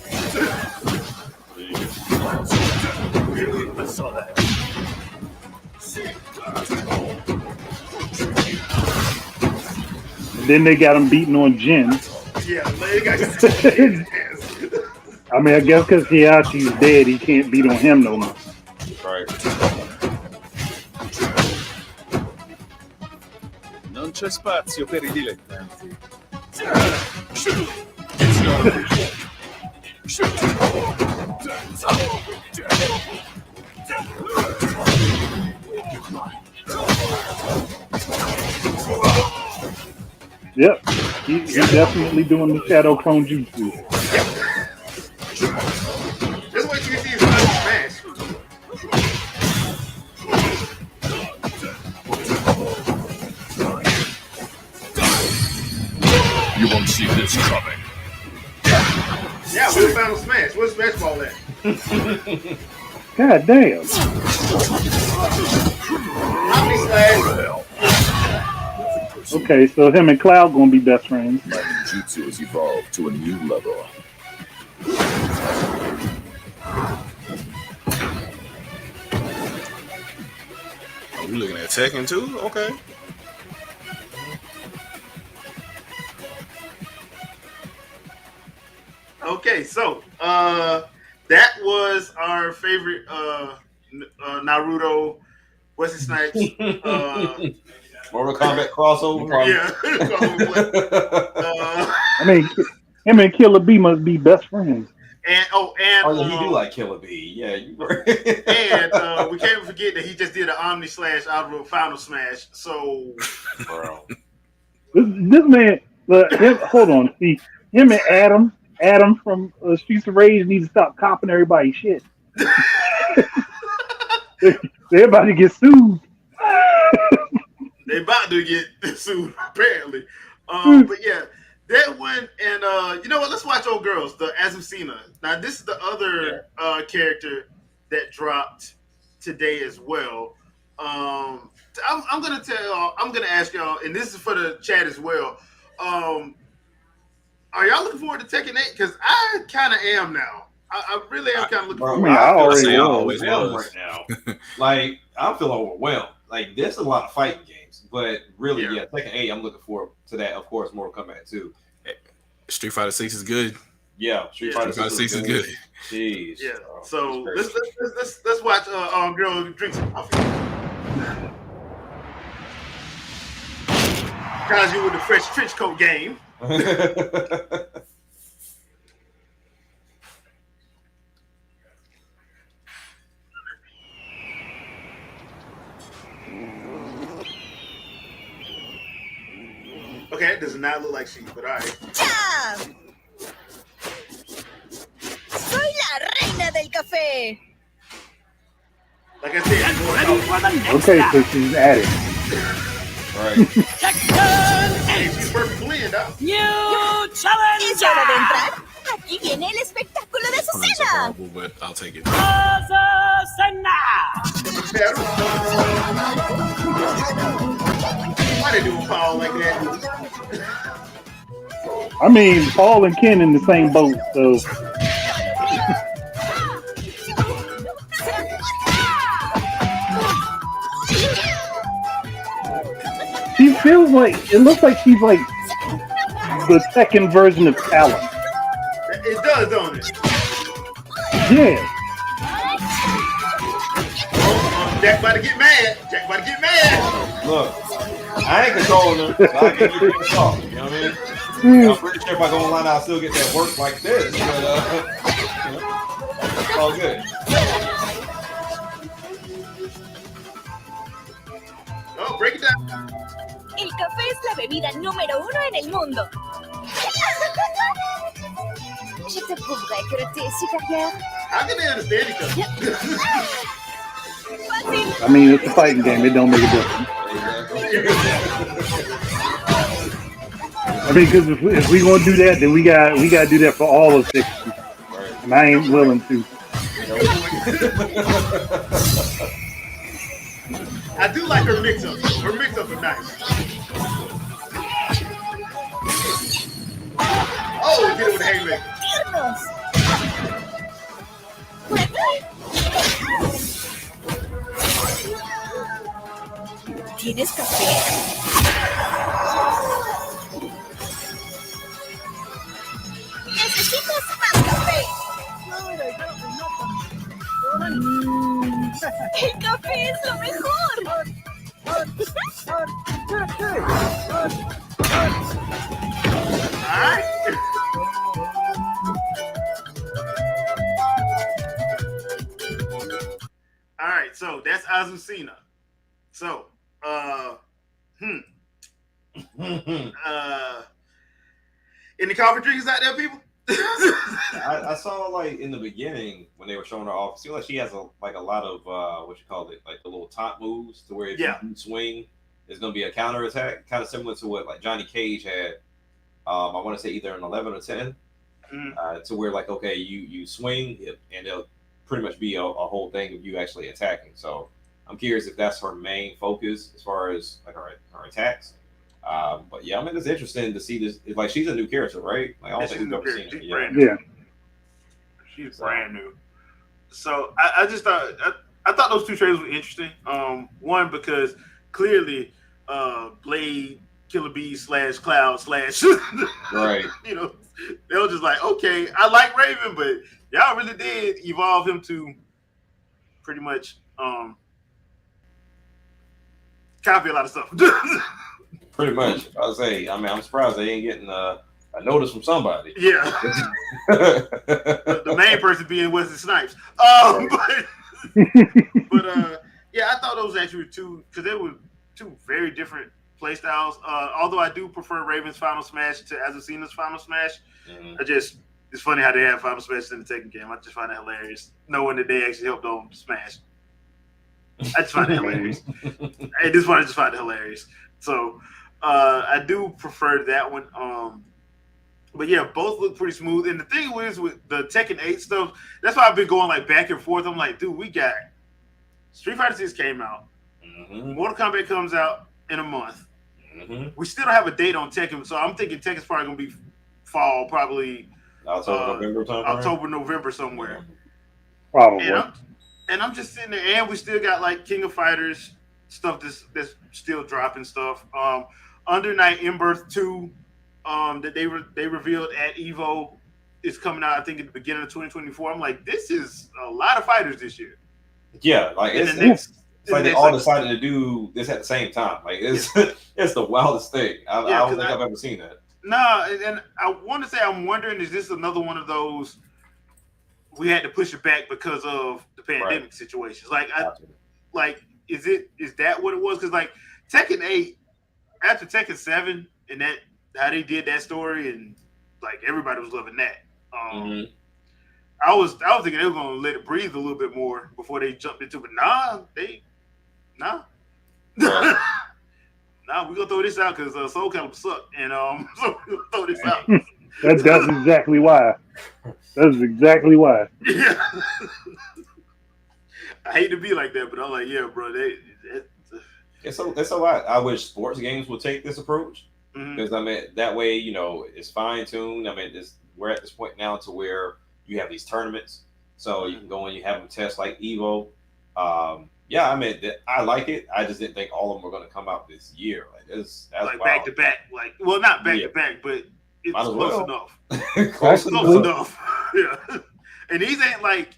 I saw that. then they got him beating on Jin. Yeah, they got his ass. I mean, I guess because Hiachi's dead, he can't beat on him no more. Right. Non c'è spazio per i dilettanti. Yep, he's definitely doing the Shadow Clone Jutsu. Just wait till you see his final smash. You won't see this coming. Yeah, where's final smash? Where's Smash Ball at? God damn. Omni Slash. Okay, so him and Cloud gonna be best friends. My jutsu has evolved to a new level. You looking at Tekken too? Okay. Okay, so that was our favorite Naruto Wesley Snipes. Mortal Kombat crossover. Yeah. I mean, him and Killer B must be best friends. And Oh yeah, you do like Killer B. Yeah, you were. and we can't forget that he just did an Omni Slash out of a Final Smash. So, Bro. This man, hold on. See, him and Adam from Streets of Rage need to stop copping everybody's shit. They're about to get sued. they about to get sued, apparently. But yeah, that one, and you know what? Let's watch Old Girls, the Azucena. Now, this is the other character that dropped today as well. I'm gonna tell y'all, I'm gonna ask y'all, and this is for the chat as well. Are y'all looking forward to Tekken 8? Because I kind of am now. I really am kind of looking forward. I already I was. always Overwhelmed was. right now. Like, I'm feeling overwhelmed. Like, there's a lot of fighting games, but really, yeah, Tekken 8, I'm looking forward to that. Of course, Mortal Kombat 2. Street Fighter 6 is good. Yeah, Street Fighter 6 is good. Jeez. Yeah. bro. So That's crazy. let's watch girl drink some coffee. Kaiju with the fresh trench coat game. Okay, it does not look like she, but all right. ¡Ya! ¡Soy la reina del café! Like I said, Okay, so she's at it. Right. hey, she's perfect blend, huh? ¡Es hora de entrar! ¡Aquí viene el espectáculo de I mean, it's Azucena! horrible, but I'll take it. Why they do Paul like that? I mean, Paul and Ken in the same boat, so she feels like it looks like she's like the second version of Talon. It does, don't it? Yeah. Jack about to get mad. Jack about to get mad. Look, I ain't controlling her. So I can't get her to talk. You know what I mean? I'm pretty sure if I go online, I'll still get that work like this. But, you know, it's all good. Oh, break it down. El café es la bebida número 1 en el mundo. Je te prouverai que le thé est supérieur. How can they understand each other? Fácil. I mean, it's a fighting game. It don't make a difference. I mean, because if we gonna do that, then we got to do that for all of 60, and I ain't willing to. I do like her mix-up. Her mix-up is nice. Oh, we did it with a haymaker. Tiernos. ¿Tienes café? El café es lo mejor. All right. All right, so that's Azucena. So, any coffee drinkers out there, people? I saw like in the beginning when they were showing her off. It seems like she has a lot of what you call it, like the little taunt moves to where if Yeah. you do swing, there's gonna be a counter attack, kind of similar to what like Johnny Cage had. I want to say either an 11 or 10, to where like okay, you swing and it'll pretty much be a whole thing of you actually attacking. So I'm curious if that's her main focus as far as like her attacks. But yeah, I mean, it's interesting to see this. It's like she's a new character, right? Like I don't think we've ever seen her. She's Yeah. brand new. Yeah. She's brand new. So I just thought I thought those two trailers were interesting. One because clearly Blade, Killer Bee / Cloud / Right. You know, they were just like, okay, I like Raven, but y'all really did evolve him to pretty much copy a lot of stuff. Pretty much. I would say. I mean, I'm surprised they ain't getting a notice from somebody. Yeah. The main person being Wesley Snipes. But yeah, I thought those actually were two, because they were two very different play styles. Although I do prefer Raven's Final Smash to Azucena's Final Smash. It's funny how they have Final Smash in the Tekken game. I just find that hilarious, knowing that they actually helped on Smash. I just find it hilarious. At this point, I just find it hilarious. So I do prefer that one. But yeah, both look pretty smooth. And the thing was with the Tekken 8 stuff, that's why I've been going like back and forth. I'm like, dude, we got Street Fighter 6 came out. Mortal Kombat comes out in a month. We still don't have a date on Tekken, so I'm thinking Tekken's probably gonna be fall, probably October, November somewhere. Probably. And I'm just sitting there, and we still got like King of Fighters stuff that's still dropping stuff. Under Night in Birth 2, that they revealed at Evo is coming out, I think, at the beginning of 2024. I'm like, this is a lot of fighters this year. Yeah, like it's like they all decided to do this at the same time. Like it's it's the wildest thing. I don't think I've ever seen that. No, and I want to say, I'm wondering, is this another one of those we had to push it back because of the pandemic situations? Like, is that what it was? Because like Tekken 8, after Tekken 7, and that how they did that story, and like everybody was loving that. I was thinking they were gonna let it breathe a little bit more before they jumped into it. But nah, we're gonna throw this out because Soul Calibur sucked, and so we're gonna throw this out. That's exactly why. That's exactly why. Yeah. I hate to be like that, but I'm like, yeah, bro. It's a lot. I wish sports games would take this approach, because I mean that way, you know, it's fine tuned. I mean, we're at this point now to where you have these tournaments, so you can go and you have them test like Evo. Yeah, I mean, I like it. I just didn't think all of them were going to come out this year. Like that's like wild. back to back. Like, well, not back to back, but it's close enough. Close enough. Yeah. And these ain't like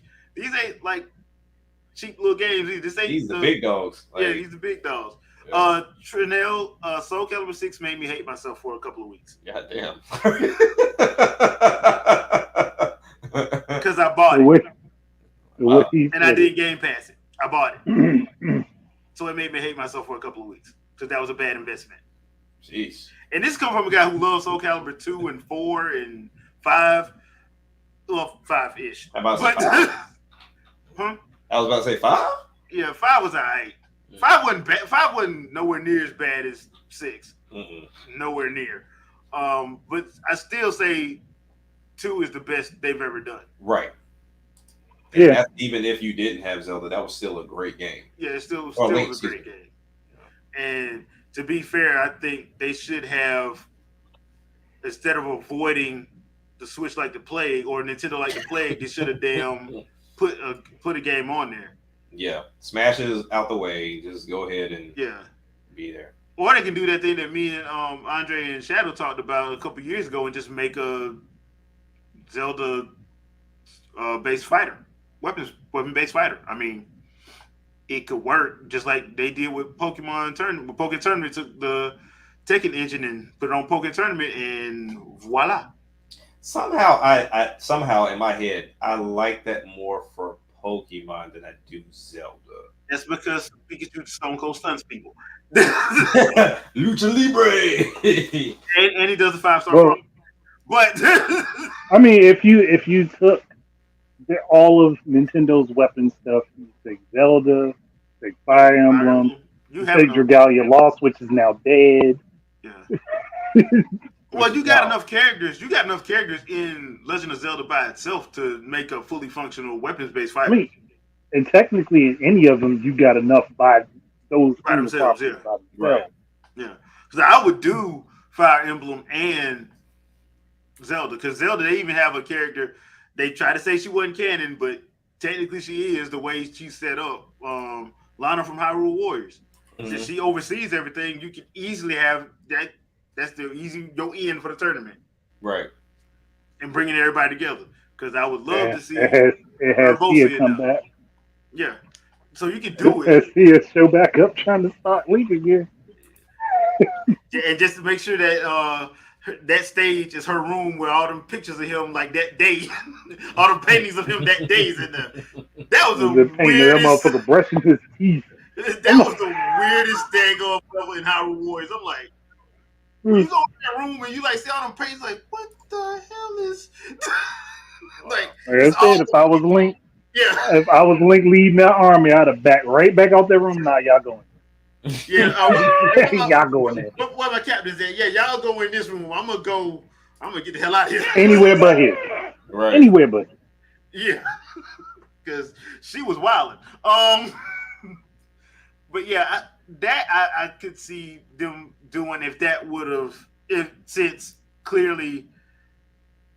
cheap little games either. These the big dogs. Like, yeah, these the big dogs. Yeah. Trinell, Soul Calibur 6 made me hate myself for a couple of weeks. God damn. Because I bought it. And I did Game Pass it. I bought it. So it made me hate myself for a couple of weeks because that was a bad investment. Jeez. And this comes from a guy who loves Soul Calibur 2 and 4 and 5. Well, 5-ish. I was about to say 5? I was about to say 5? Yeah, 5 was all right. 5 wasn't bad. 5 wasn't nowhere near as bad as 6. Nowhere near. But I still say 2 is the best they've ever done. Right. Yeah. That's, even if you didn't have Zelda, that was still a great game. Yeah, it still was a great game. And to be fair, I think they should have, instead of avoiding the Switch like the plague or Nintendo like the plague, they should have damn put a game on there. Yeah, Smash is out the way. Just go ahead and be there. Or they can do that thing that me and Andre and Shadow talked about a couple years ago and just make a Zelda based fighter. weapon-based fighter. I mean, it could work just like they did with Pokemon Tournament. With Pokemon Tournament, took the Tekken engine and put it on Pokemon Tournament, and voila. Somehow, I somehow in my head, I like that more for Pokemon than I do Zelda. That's because Pikachu Stone Cold stuns people. Lucha Libre. And he does a 5-star Well, promo. But I mean, if you took all of Nintendo's weapon stuff, you take Zelda, take Fire Emblem, you you have take enough. Dragalia Lost, which is now dead. Yeah. Well, you got enough characters. You got enough characters in Legend of Zelda by itself to make a fully functional weapons-based I fighter mean, and technically, in any of them, you got enough by those by single themselves. properties Yeah, by Right. themselves. yeah. Because I would do Fire Emblem and Zelda. Because Zelda, they even have a character. They try to say she wasn't canon, but technically she is the way she's set up. Lana from Hyrule Warriors. Since she oversees everything, you can easily have that. That's the easy go in for the tournament Right. and bringing everybody together. Because I would love Yeah, to see it her has both Sia in come there. back. Yeah. So you can do It it. has Sia show back up trying to start Link again. And just to make sure that that stage is her room where all them pictures of him like that day, all the paintings of him that day is in there. That was the The painting of that weirdest. motherfucker brushing his teeth. That was the weirdest thing of in Hyrule Warriors. I'm like, when you go in that room and you like see all them paintings, like, what the hell is like? Like I It's all, said, if I was Link, yeah, if I was Link leading that army, I'd have backed right back out that room. Nah, y'all going. yeah. Y'all going there. What my captain said, yeah, y'all go in this room. I'm gonna get the hell out of here. Anywhere but here. Right. Anywhere but here. Yeah, because she was wilding. But yeah, I could see them doing if that would have since clearly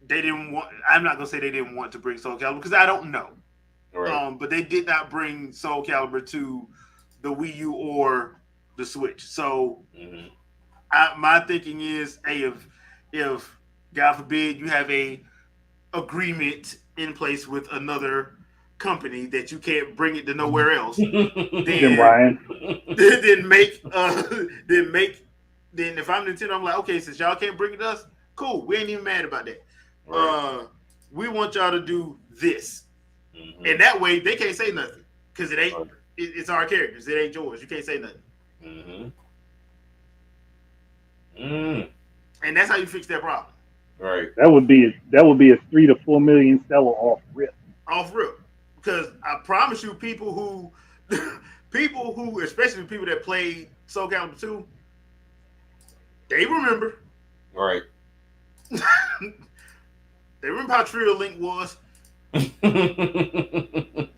they didn't want. I'm not gonna say they didn't want to bring Soul Calibur because I don't know. Right. But they did not bring Soul Calibur to the Wii U or the Switch. So my thinking is, hey, if God forbid you have a agreement in place with another company that you can't bring it to nowhere else, Jim Ryan. then if I'm Nintendo, I'm like, okay, since y'all can't bring it to us, cool. We ain't even mad about that. Right. We want y'all to do this, and that way they can't say nothing because it ain't. Right. It's our characters. It ain't yours. You can't say nothing. And that's how you fix that problem. Right. That would be a 3 to 4 million seller off rip. Off rip. Because I promise you, people who, especially people that played Soul Calibur 2, they remember. Right. They remember how Trio Link was. They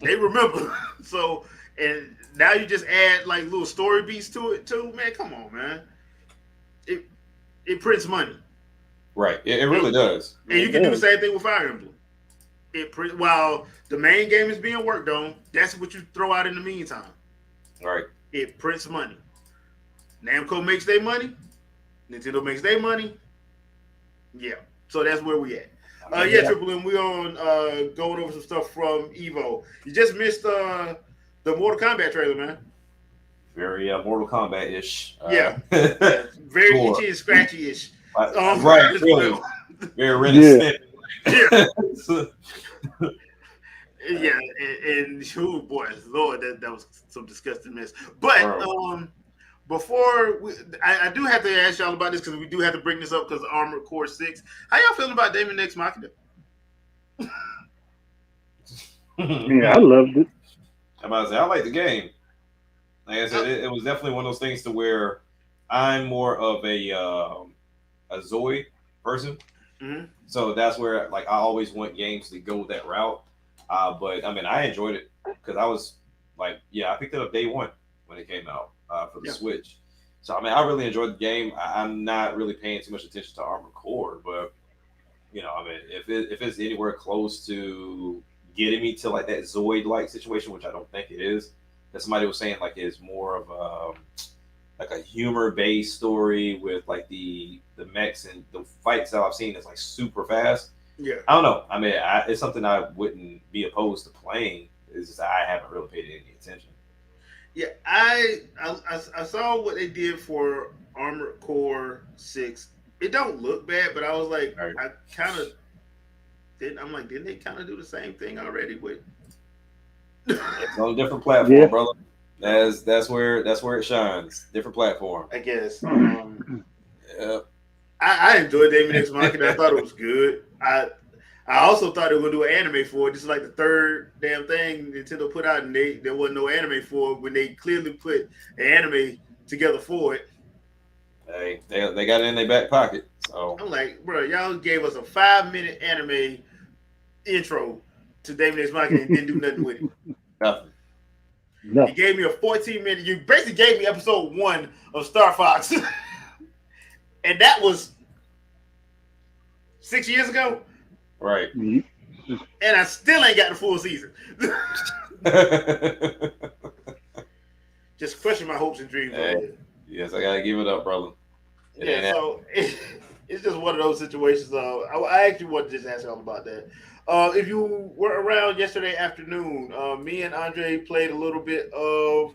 remember. So, and now you just add like little story beats to it too, man. Come on, man. It prints money. Right. It really does. And you can do the same thing with Fire Emblem. While the main game is being worked on, that's what you throw out in the meantime. Right. It prints money. Namco makes their money. Nintendo makes their money. Yeah. So that's where we at. Triple M, we on going over some stuff from Evo. You just missed the Mortal Kombat trailer, man. Very Mortal Kombat-ish. Very Sure. itchy and scratchy-ish. Right. Really. Well. Very reminiscent. Yeah. Yeah, and oh boy, Lord, that was some disgusting mess. But before I do have to ask y'all about this because we do have to bring this up because Armored Core 6. How y'all feeling about David X Machina? Yeah, I loved it. I'm about to say, I like the game. Like I said, it was definitely one of those things to where I'm more of a Zoe person. Mm-hmm. So that's where like I always want games to go that route. But I mean, I enjoyed it because I was like, I picked it up day one when it came out for the Switch. So I mean, I really enjoyed the game. I'm not really paying too much attention to Armored Core, but I mean, if it's anywhere close to getting me to like that Zoid-like situation, which I don't think it is, that somebody was saying like it's more of like a humor-based story with like the mechs and the fights that I've seen is like super fast. Yeah. I don't know. I mean, it's something I wouldn't be opposed to playing. It's just I haven't really paid any attention. Yeah, I saw what they did for Armored Core 6. It don't look bad, but I was like, Right. I kind of didn't. I'm like, didn't they kind of do the same thing already with? It's on a different platform, Yeah. brother. That's where it shines. Different platform. I guess. Yeah. I enjoyed Daemon X Machina. I thought it was good. I also thought they were gonna do an anime for it. This is like the third damn thing Nintendo put out, and there wasn't no anime for it when they clearly put an anime together for it. Hey, they got it in their back pocket. So I'm like, bro, y'all gave us a 5-minute anime intro to Daemon X Machina and didn't do nothing with it. nothing. No. You gave me a 14-minute. You basically gave me episode 1 of Star Fox, and that was 6 years ago. Right. And I still ain't got the full season. Just crushing my hopes and dreams. Hey, yes, I gotta give it up, brother. So it's just one of those situations. I actually wanted to just ask y'all about that. If you were around yesterday afternoon, me and Andre played a little bit of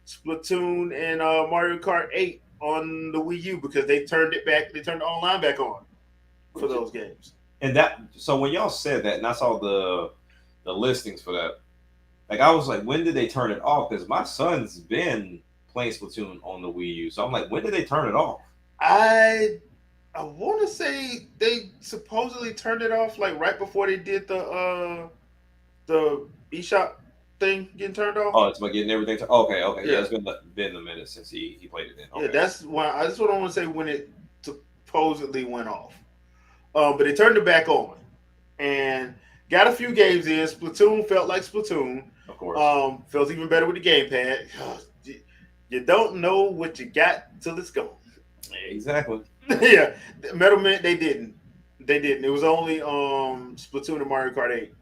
Splatoon and Mario Kart 8 on the Wii U because they turned it back. They turned the online back on for those games. And so when y'all said that, and I saw the listings for that, like I was like, when did they turn it off? Because my son's been playing Splatoon on the Wii U, so I'm like, when did they turn it off? I want to say they supposedly turned it off like right before they did the eShop thing getting turned off. Oh, it's about getting everything. Okay. Yeah, Yeah. it's been a minute since he played it. Then. Okay. Yeah, that's why. That's what I want to say when it supposedly went off. But they turned it back on, and got a few games in. Splatoon felt like Splatoon. Of course. Felt even better with the gamepad. You don't know what you got till it's gone. Exactly. Yeah, Metal Man, they didn't. It was only Splatoon and Mario Kart 8.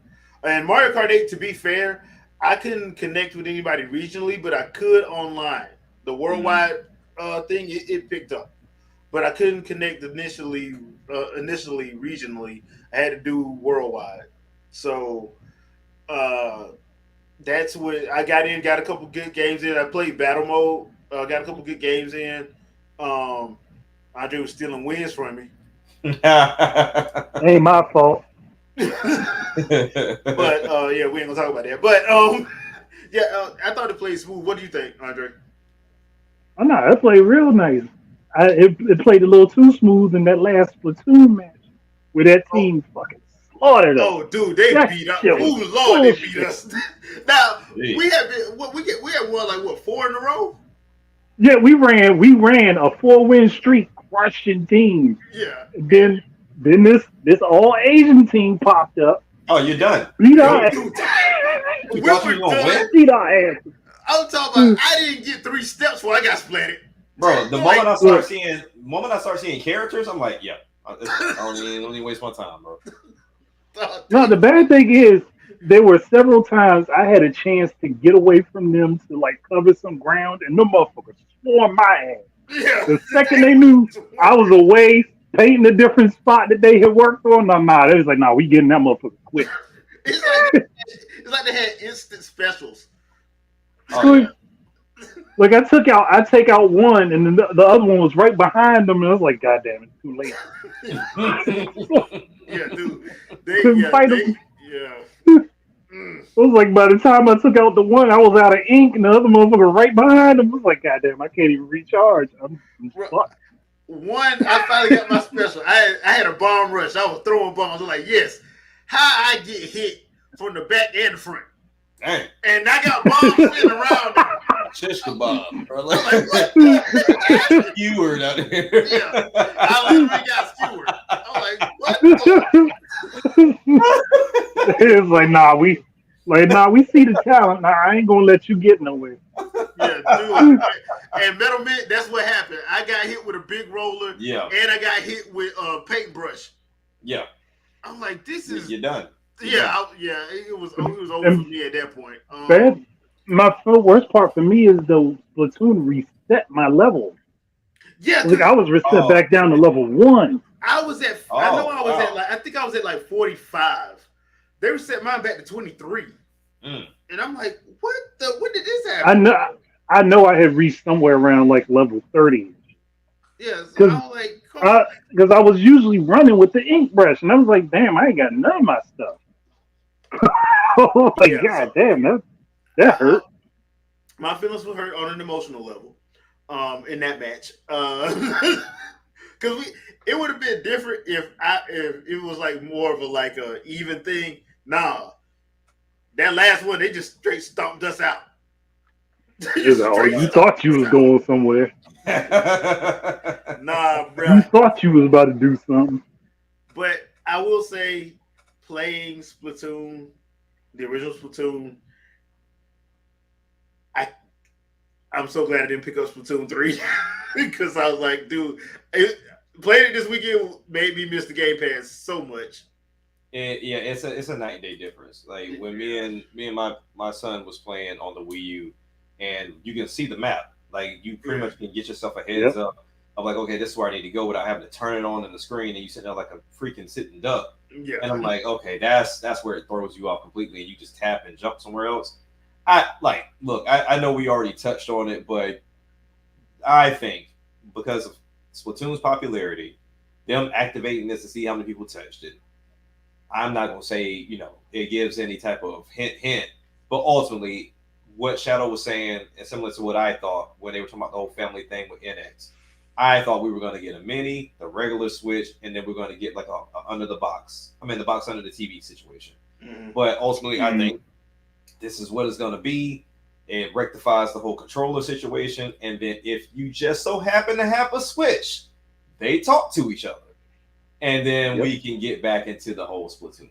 And Mario Kart 8, to be fair, I couldn't connect with anybody regionally, but I could online. The worldwide thing, it picked up. But I couldn't connect initially regionally. I had to do worldwide. So that's what I got in, got a couple good games in. I played battle mode, got a couple good games in. Andre was stealing wins from me. Ain't my fault. But yeah, we ain't gonna talk about that. But I thought it played smooth. What do you think, Andre? Oh no, it played real nice. It played a little too smooth in that last Splatoon match where that team fucking slaughtered us. Oh, dude, they That beat up. shit Oh was Lord, they beat bullshit. us. Now Jeez. we have won like 4 in a row. Yeah, we ran a 4-win streak, crushing teams. Yeah. Then this all Asian team popped up. Oh, you're done. Beat our Dude, You we thought were you were gonna done. win, beat our ass. I'm talking about. I didn't get 3 steps before I got splatted. bro. The Like, moment I start seeing characters, I'm like, yeah, I don't even waste my time, bro. No, the bad thing is there were several times I had a chance to get away from them to like cover some ground, and them motherfuckers swarmed my ass. Yeah. The second they knew I was away, painting a different spot that they had worked on, they was like, "Nah, we getting that motherfucker quick." It's like they had instant specials. Oh, yeah. Like I take out one, and then the other one was right behind them, and I was like, "God damn it, too late." Yeah, dude. Couldn't fight them. Yeah. Mm. It was like by the time I took out the one, I was out of ink, and the other motherfucker right behind him. I was like, God damn, I can't even recharge. I'm fucked. One, I finally got my special. I had a bomb rush. I was throwing bombs. I was like, yes. How I get hit from the back and the front. Dang. And I got bombs sitting around me. Shish kebab, bro. I'm like, what the Skewered out here. Yeah. I literally got skewered. I'm like, what the It's like, nah, we see the talent. Nah, I ain't gonna let you get nowhere. Yeah, dude. And Metal Man, that's what happened. I got hit with a big roller. Yeah. And I got hit with a paintbrush. Yeah. I'm like, this is You're done. it was over for me at that point. Bad. My worst part for me is the Splatoon reset my level. Yeah, Like I was reset back down to level 1. I was at. I know I was at like. I think I was at like 45. They were set mine back to 23, and I'm like, what the? When did this happen? I know. I had reached somewhere around like level 30. Yeah, so I was like, because I was usually running with the ink brush, and I was like, damn, I ain't got none of my stuff. Like, God damn, that hurt. My feelings were hurt on an emotional level, in that match, because it would have been different if it was like more of a even thing. Nah, that last one they just straight stomped us out. You thought you was going somewhere. Nah, bro. You thought you was about to do something. But I will say, playing Splatoon, the original Splatoon, I'm so glad I didn't pick up Splatoon 3 because I was like, dude, playing it this weekend made me miss the Game Pass so much. Yeah, it's a night and day difference. Like when me and my son was playing on the Wii U, and you can see the map. Like you pretty much can get yourself a heads up of like, okay, this is where I need to go without having to turn it on in the screen, and you sit there like a freaking sitting duck. Yeah. And I'm like, okay, that's where it throws you off completely, and you just tap and jump somewhere else. I know we already touched on it, but I think because of Splatoon's popularity, them activating this to see how many people touched it, I'm not gonna say it gives any type of hint, but ultimately, what Shadow was saying, and similar to what I thought when they were talking about the whole family thing with NX, I thought we were gonna get a mini, the regular Switch, and then we're gonna get like a under the box. I mean, the box under the TV situation. Mm-hmm. But ultimately, I think this is what it's going to be. It rectifies the whole controller situation. And then if you just so happen to have a Switch, they talk to each other. And then we can get back into the whole Splatoon thing.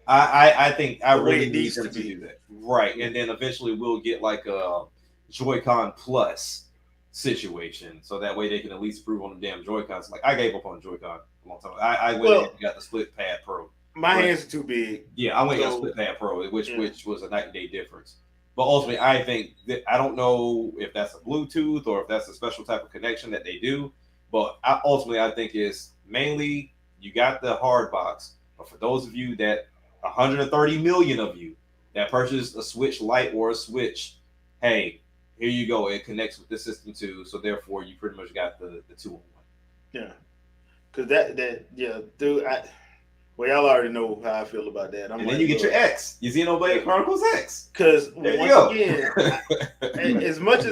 I think I really need them to do that. Right. And then eventually we'll get like a Joy-Con Plus situation. So that way they can at least prove on the damn Joy-Cons. Like I gave up on Joy-Con a long time ago. I went and got the Split Pad Pro. My hands are too big. Yeah, I went and got Split Pad Pro, which was a night and day difference. But ultimately, I think that I don't know if that's a Bluetooth or if that's a special type of connection that they do. But ultimately, I think is mainly you got the hard box. But for those of you that 130 million of you that purchased a Switch Lite or a Switch, hey, here you go. It connects with the system too. So therefore, you pretty much got the 2-in-1. Yeah, because dude. Well, y'all already know how I feel about that. And then you get your X, your Xenoblade Chronicles X. Because once again, as much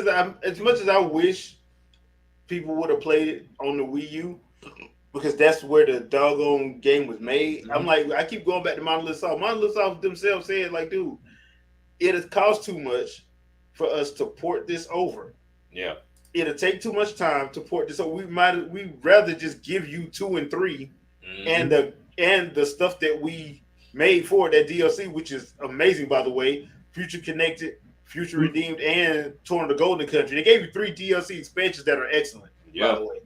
as I wish people would have played it on the Wii U, because that's where the doggone game was made. I'm like, I keep going back to Monolith Soft. Monolith Soft themselves said, like, dude, it has cost too much for us to port this over. Yeah, it'll take too much time to port this. So we'd rather just give you 2 and 3, and the stuff that we made for that DLC, which is amazing, by the way. Future Connected, Future Redeemed, and Torn to Golden Country. They gave you 3 DLC expansions that are excellent, by the way.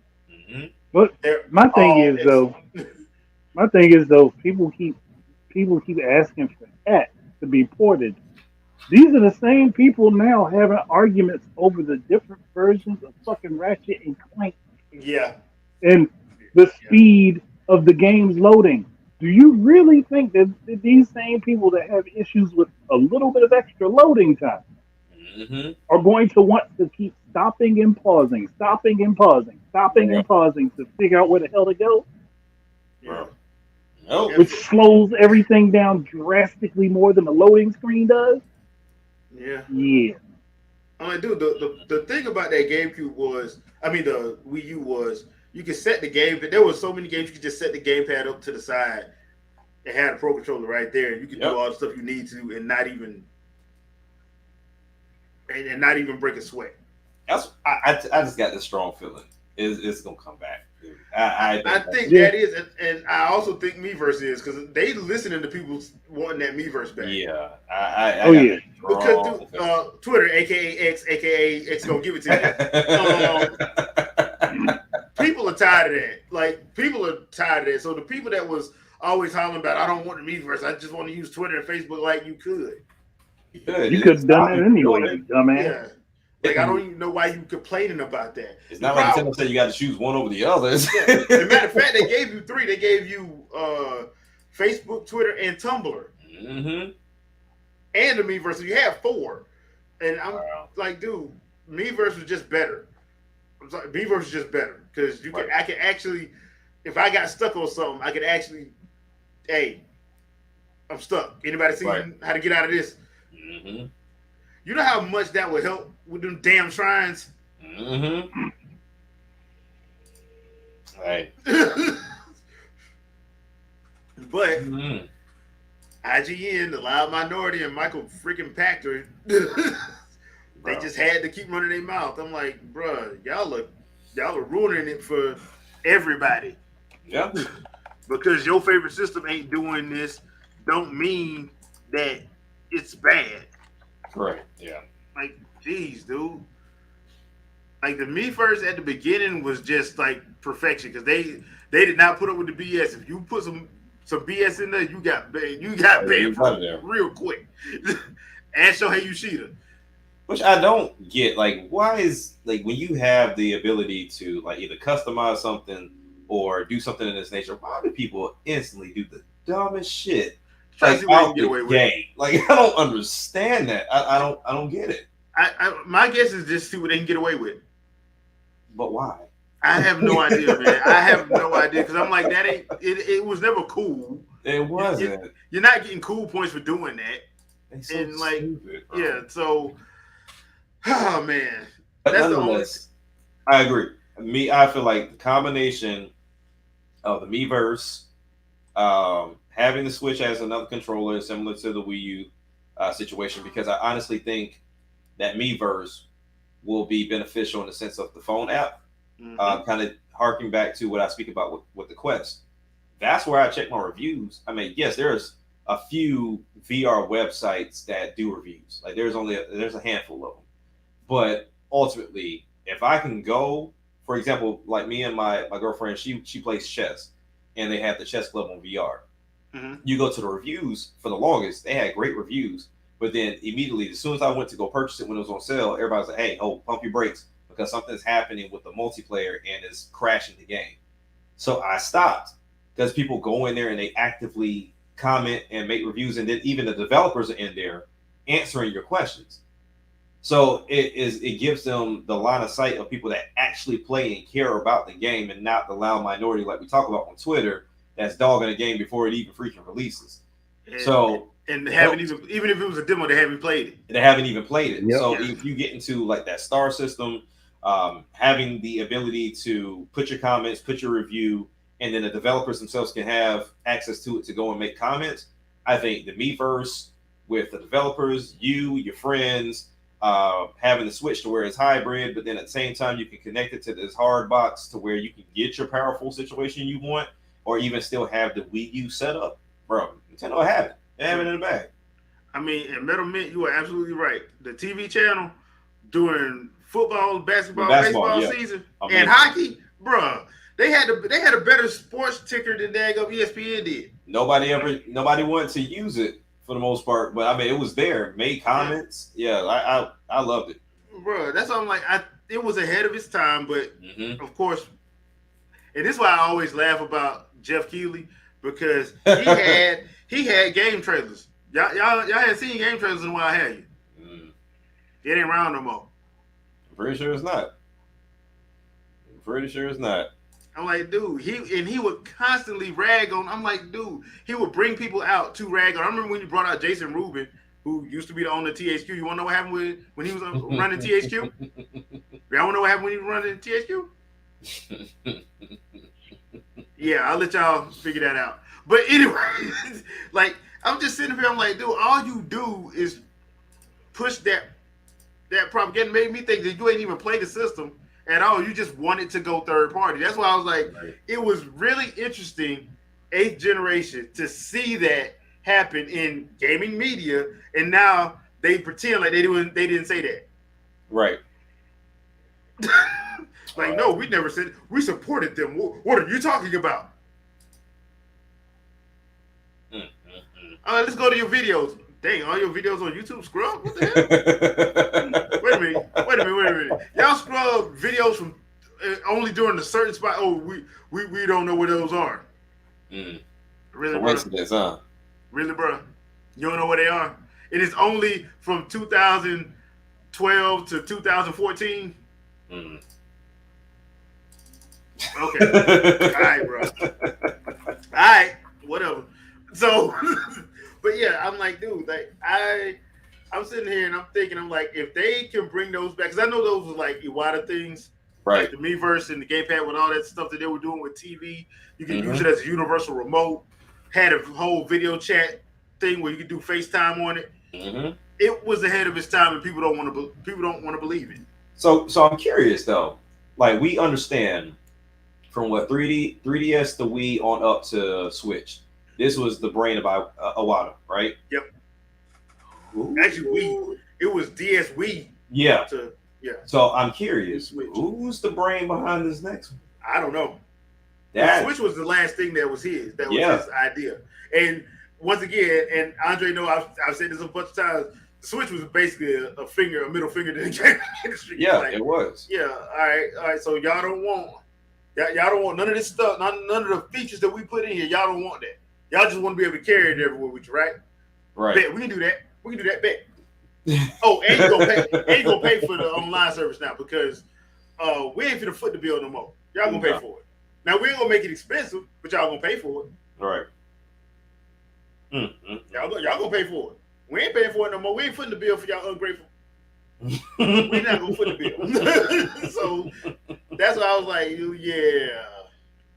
But my thing is though, people keep asking for that to be ported. These are the same people now having arguments over the different versions of fucking Ratchet and Clank. Yeah. And the speed of the game's loading. Do you really think that these same people that have issues with a little bit of extra loading time are going to want to keep stopping and pausing to figure out where the hell to go? Yeah. Which slows everything down drastically more than the loading screen does? Yeah. Yeah. I mean, dude, the thing about that GameCube the Wii U was, you could set the game, but there were so many games you could just set the gamepad up to the side and have a pro controller right there, and you could do all the stuff you need to, and not even break a sweat. I just got this strong feeling it's gonna come back. Dude. I think that is, and I also think Miiverse is, because they listening to people wanting that Miiverse back. Yeah, because Twitter, aka X gonna give it to you. People are tired of that. Like, people are tired of that. So the people that was always hollering about, I don't want the Miiverse, I just want to use Twitter and Facebook, like, you could. You could have done that anyway, you dumbass. Yeah. Like, I don't even know why you complaining about that. It's not like Nintendo said you got to choose one over the others. Yeah. As a matter of fact, they gave you 3. They gave you Facebook, Twitter, and Tumblr. Mm-hmm. And the Miiverse. So you have 4. And I'm like, dude, Miiverse was just better. I'm sorry, Miiverse was just better. Because I can actually, if I got stuck on something, I could actually, hey, I'm stuck. Anybody see how to get out of this? Mm-hmm. You know how much that would help with them damn shrines? Mm-hmm. Right. But IGN, the Loud Minority, and Michael freaking Pachter, they just had to keep running their mouth. I'm like, bruh, y'all are ruining it for everybody. Yeah. Because your favorite system ain't doing this, don't mean that it's bad. Correct. Yeah. Like, geez, dude. Like the Miiverse at the beginning was just like perfection because they did not put up with the BS. If you put some BS in there, you got banned for real quick. And Shohei Yoshida. Which I don't get. Like, why is like when you have the ability to like either customize something or do something in this nature, why do people instantly do the dumbest shit? Like out the game. Like I don't understand that. I don't get it. My guess is just see what they can get away with. But why? I have no idea, man. I have no idea because I'm like that ain't it was never cool. It wasn't. You're not getting cool points for doing that. So and like stupid, yeah, so oh man. That's the only I agree. I feel like the combination of the Miiverse, having the Switch as another controller similar to the Wii U situation, because I honestly think that Miiverse will be beneficial in the sense of the phone app, kind of harking back to what I speak about with the Quest. That's where I check my reviews. I mean, yes, there's a few VR websites that do reviews. Like there's a handful of them. But ultimately, if I can go, for example, like me and my girlfriend, she plays chess, and they have the chess club on VR. You go to the reviews for the longest, they had great reviews. But then immediately, as soon as I went to go purchase it when it was on sale, everybody's like, hey, pump your brakes because something's happening with the multiplayer and it's crashing the game. So I stopped because people go in there and they actively comment and make reviews. And then even the developers are in there answering your questions. So it gives them the line of sight of people that actually play and care about the game and not the loud minority like we talk about on Twitter that's dogging a game before it even freaking releases. And they haven't even if it was a demo, they haven't played it. They haven't even played it. Yep. So if you get into like that star system, having the ability to put your comments, put your review, and then the developers themselves can have access to it to go and make comments. I think the Miiverse with the developers, your friends, having the Switch to where it's hybrid, but then at the same time you can connect it to this hard box to where you can get your powerful situation you want, or even still have the Wii U set up. Bro, Nintendo have it. They have it in the bag. I mean, in Metal Mint, you are absolutely right. The TV channel during football, basketball baseball season, and hockey, bruh, they had a better sports ticker than ESPN did. Nobody wanted to use it for the most part, but I mean, it was there. Made comments. Yeah, I loved it, bruh. That's why I'm like, it was ahead of its time, but of course, and this is why I always laugh about Jeff Keighley because he had game trailers. Y'all hadn't seen game trailers in a while, have you? It ain't around no more. I'm pretty sure it's not. I'm like, dude, he would constantly rag on. I'm like, dude, he would bring people out to rag on. I remember when you brought out Jason Rubin, who used to be the owner of THQ. You want to know what happened when he was running THQ? Y'all want to know what happened when he was running THQ? Yeah, I'll let y'all figure that out. But anyway, like I'm just sitting here. I'm like, dude, all you do is push that propaganda. Made me think that you ain't even play the system at all. You just wanted to go third party. That's why I was like, It was really interesting, 8th generation, to see that happen in gaming media, and now they pretend like they didn't say that. Right. Like, no, we never said we supported them. What are you talking about? Let's go to your videos. Dang, all your videos on YouTube, scrub? What the hell? Wait a minute. else from only during a certain spot. Oh, we don't know where those are. Really, bro? Coincidence, huh? Really, bro? You don't know where they are? It is only from 2012 to 2014. Okay. All right, bro. All right, whatever. So, but yeah, I'm like, dude, like I'm sitting here and I'm thinking, I'm like, if they can bring those back, because I know those was like Iwata things, Right. like the Miiverse and the gamepad with all that stuff that they were doing with TV. You can use it as a universal remote. Had a whole video chat thing where you could do FaceTime on it. It was ahead of its time, and people don't want to believe it. So I'm curious though. Like, we understand from what 3DS to Wii on up to Switch. This was the brain of Iwata, right? Yep. Actually, it was DS Wii. Yeah. Yeah. So I'm curious, who's the brain behind this next one? I don't know. That Switch was the last thing that was his. That was his idea. And once again, and Andre know I've said this a bunch of times. The Switch was basically a middle finger to the game industry. Yeah, like, it was. Yeah. All right. So y'all don't want none of this stuff, none of the features that we put in here. Y'all don't want that. Y'all just want to be able to carry it everywhere with you, right? Right. Bet we can do that. We can do that. Bet. Oh, and you gonna pay for the online service now because we ain't finna foot the bill no more. Y'all gonna pay for it. Now we ain't gonna make it expensive, but y'all gonna pay for it. Right. Y'all gonna pay for it. We ain't paying for it no more. We ain't footing the bill for y'all ungrateful. We not gonna foot the bill. So that's why I was like, yeah.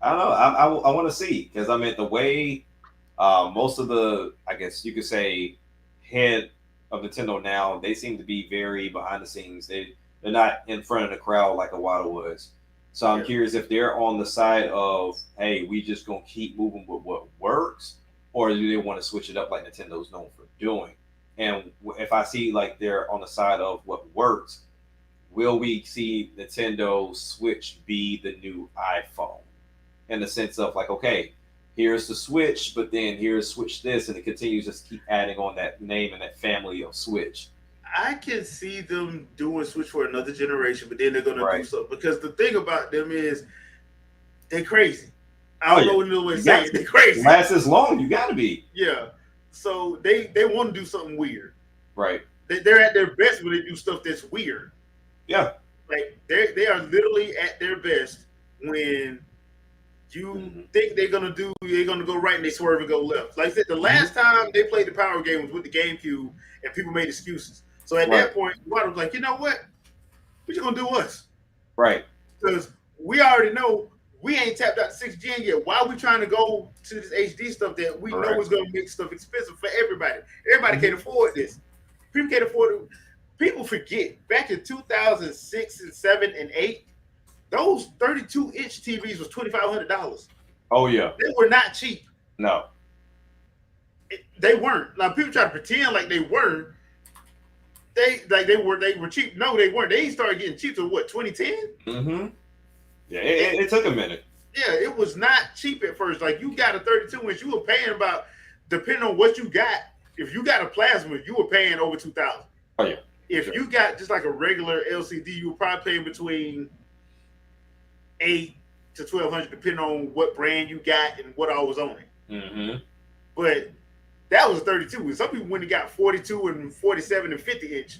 I don't know. I want to see, because I mean the way most of the, I guess you could say, head of Nintendo now, they seem to be very behind the scenes. They're not in front of the crowd like Iwata was. So I'm curious if they're on the side of, hey, we just gonna keep moving with what works, or do they want to switch it up like Nintendo's known for doing? And if I see like they're on the side of what works, will we see Nintendo Switch be the new iPhone? In the sense of like, okay, here's the Switch, but then here's Switch this, and it continues to keep adding on that name and that family of Switch. I can see them doing Switch for another generation, but then they're gonna do something, because the thing about them is they're crazy. I don't know another way to say it. They're crazy. Lasts as long, you gotta be. Yeah. So they want to do something weird. Right. They're at their best when they do stuff that's weird. Yeah. Like they are literally at their best when you think they're gonna go right and they swerve and go left. Like I said, the last time they played the Power game was with the GameCube and people made excuses. So at that point, Water was like, you know what? We're just gonna do us. Right. Because we already know we ain't tapped out the 6th gen yet. Why are we trying to go to this HD stuff that we know is gonna make stuff expensive for everybody? Everybody can't afford this. People can't afford it. People forget back in 2006 and 7 and 8, those 32-inch TVs was $2,500. Oh yeah. They were not cheap. No. They weren't. Now people try to pretend like they were. They were cheap. No, they weren't. They started getting cheap to what, 2010? Yeah, it took a minute. Yeah, it was not cheap at first. Like, you got a 32-inch, you were paying about, depending on what you got. If you got a plasma, you were paying over $2,000. Oh yeah. If you got just like a regular LCD, you were probably paying between $800 to $1,200, depending on what brand you got and what all was on it. But that was a 32. And some people went and got 42 and 47 and 50-inch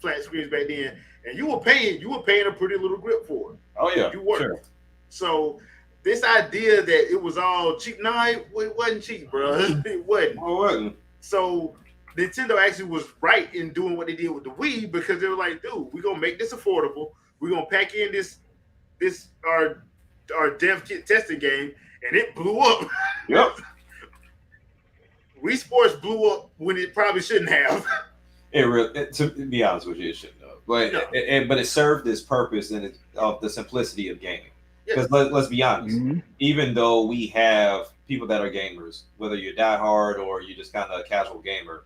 flat screens back then, and you were paying a pretty little grip for it. Oh yeah, you were. Sure. So this idea that it was all cheap, no, it wasn't cheap, bro. It wasn't. It wasn't. So Nintendo actually was right in doing what they did with the Wii, because they were like, dude, we're gonna make this affordable. We're gonna pack in this our dev kit testing game, and it blew up. Yep. Wii Sports blew up when it probably shouldn't have. To be honest with you, it shouldn't have. But but it served its purpose and of the simplicity of gaming. Because let's be honest, even though we have people that are gamers, whether you're diehard or you're just kind of a casual gamer,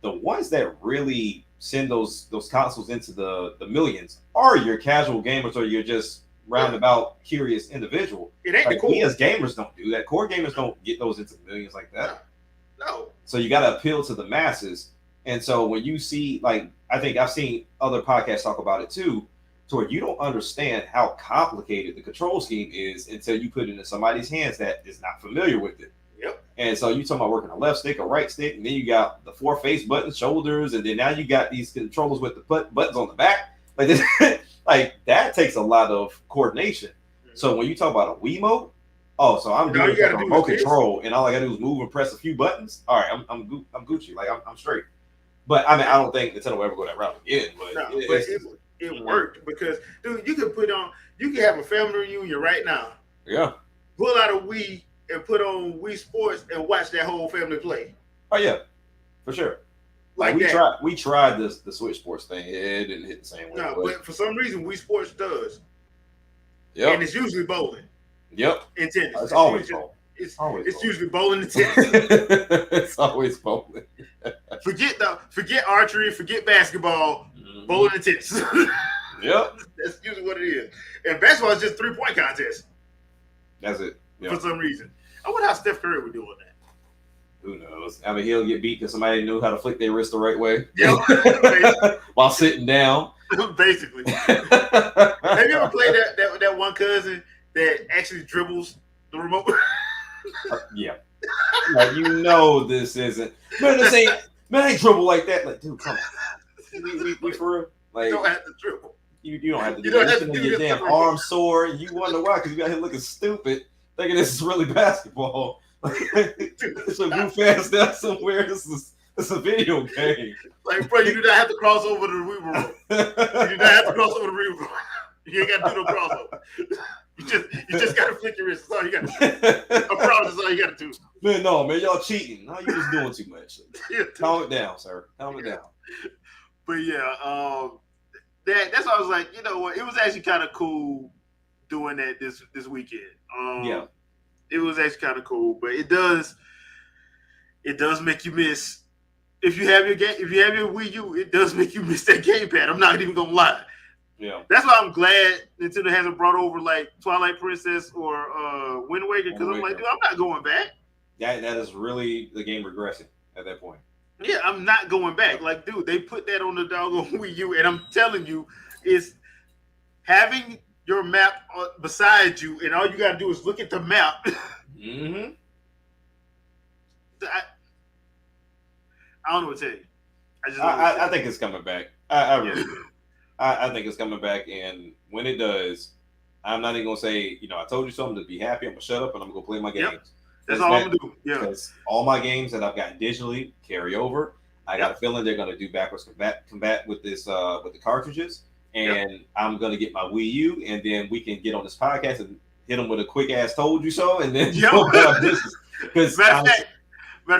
the ones that really send those consoles into the millions are your casual gamers, or you're just roundabout curious individual. It ain't like, the core. we as gamers don't do that. Core gamers don't get those into millions like that. No. So you got to appeal to the masses. And so when you see, like, I think I've seen other podcasts talk about it too, to where you don't understand how complicated the control scheme is until you put it in somebody's hands that is not familiar with it. Yep. And so you talking about working a left stick, a right stick, and then you got the 4 face buttons, shoulders, and then now you got these controllers with the buttons on the back. Like this, like that takes a lot of coordination. So when you talk about a Wiimote, oh, so I'm doing a remote control, and all I gotta do is move and press a few buttons. All right, I'm Gucci, like I'm straight. But I mean, I don't think Nintendo will ever go that route again. But no, it worked because, dude, you can have a family reunion right now. Yeah. Pull out a Wii and put on Wii Sports and watch that whole family play. Oh yeah, for sure. Like we tried the Switch Sports thing. It didn't hit the same way. No, but for some reason Wii Sports does. Yep. And it's usually bowling. Yep. And tennis. It's always bowling. It's usually bowling and tennis. It's always bowling. Forget archery, forget basketball, bowling and tennis. Yep. That's usually what it is. And basketball is just 3-point contest. That's it. Yep. For some reason. I wonder how Steph Curry would do on that. Who knows? I mean, he'll get beat because somebody knew how to flick their wrist the right way. Yep. While sitting down. Basically. Have you ever played that one cousin that actually dribbles the remote? Yeah. Like, you know this isn't. Man, this ain't. Man, I ain't dribble like that. Like, dude, come on. We for real. Like, you don't have to dribble. You don't have to do You don't that. have to do Your this damn arm sore. And you wonder why? Because you got here looking stupid, thinking this is really basketball. It's a move fast down somewhere. This is a video game. Like, bro, you do not have to cross over the Wii remote. You do not have to cross over the Wii remote. You ain't got to do no crossover. You just got to flick your wrist. That's all you got to do. I promise that's all you got to do. Man, no, man, y'all cheating. No, you just doing too much. Calm it down, sir. Calm it down. But yeah, that's why I was like, you know what? It was actually kind of cool doing that this weekend. Yeah. It was actually kind of cool, but it does make you miss. If you have your Wii U, it does make you miss that gamepad. I'm not even gonna lie. Yeah, that's why I'm glad Nintendo hasn't brought over like Twilight Princess or Wind Waker, because I'm like, dude, I'm not going back. That is really the game regressing at that point. Yeah, I'm not going back. Like, dude, they put that on the doggone Wii U, and I'm telling you, it's having your map beside you, and all you got to do is look at the map. Mm-hmm. I don't know what to tell you. I think it's coming back. I really do. I think it's coming back, and when it does, I'm not even gonna say, I told you something to be happy. I'm gonna shut up and I'm gonna play my games. Yep. That's all I'm gonna do. Yeah, because all my games that I've gotten digitally carry over. I got a feeling they're gonna do backwards combat with this with the cartridges, and I'm gonna get my Wii U, and then we can get on this podcast and hit them with a quick ass "told you so," and then go about our business. Because matter of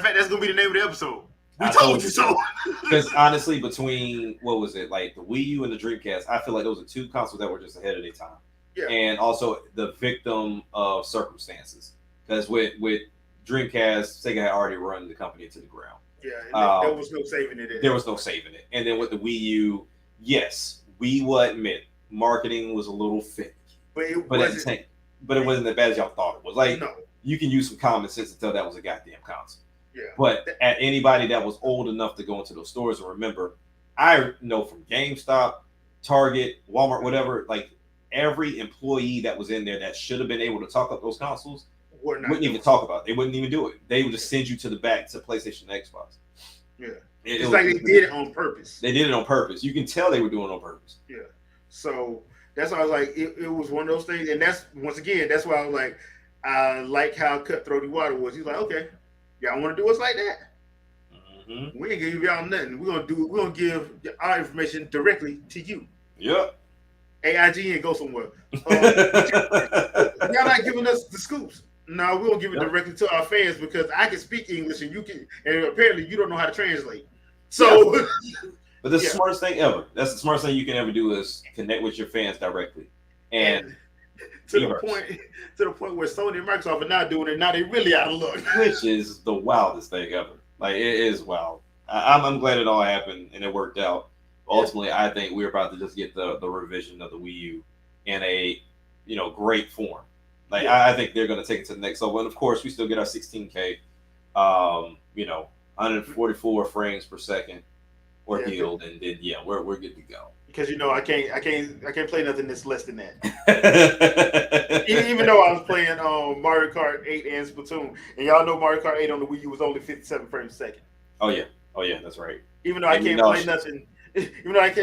fact, that's gonna be the name of the episode. We told you so. Because honestly, between what was it, like the Wii U and the Dreamcast, I feel like those are two consoles that were just ahead of their time. Yeah. And also the victim of circumstances. Because with Dreamcast, Sega had already run the company into the ground. Yeah, and there was no saving it. There was no saving it. And then with the Wii U, yes, we will admit marketing was a little fake. But it wasn't as bad as y'all thought it was. Like, you can use some common sense to tell that was a goddamn console. Yeah. But at anybody that was old enough to go into those stores and remember, I know from GameStop, Target, Walmart, whatever, like every employee that was in there that should have been able to talk up those consoles wouldn't even talk about it. They wouldn't even do it. They would just send you to the back to PlayStation and Xbox. Yeah. It's like they did it on purpose. They did it on purpose. You can tell they were doing it on purpose. Yeah. So that's why I was like, it was one of those things. And that's, once again, that's why I was like, I like how cutthroat Iwata was. He's like, okay, y'all want to do us like that? Mm-hmm. We ain't give y'all nothing. We're gonna give our information directly to you. Yep. AIG and go somewhere. Y'all not giving us the scoops. No, we'll give it directly to our fans because I can speak English and you can, and apparently you don't know how to translate. So, but the smartest thing ever. That's the smartest thing you can ever do is connect with your fans directly. And to the point where Sony and Microsoft are not doing it. Now they really out of luck. Which is the wildest thing ever. Like, it is wild. I'm glad it all happened and it worked out. Ultimately, I think we're about to just get the revision of the Wii U in a great form. Like, I think they're going to take it to the next level. And of course, we still get our 16K, 144 frames per second ordealed, and then we're good to go. because I can't play nothing that's less than that. Even though I was playing Mario Kart 8 and Splatoon, and y'all know Mario Kart 8 on the Wii U was only 57 frames a second. Oh yeah, that's right. Even though I can't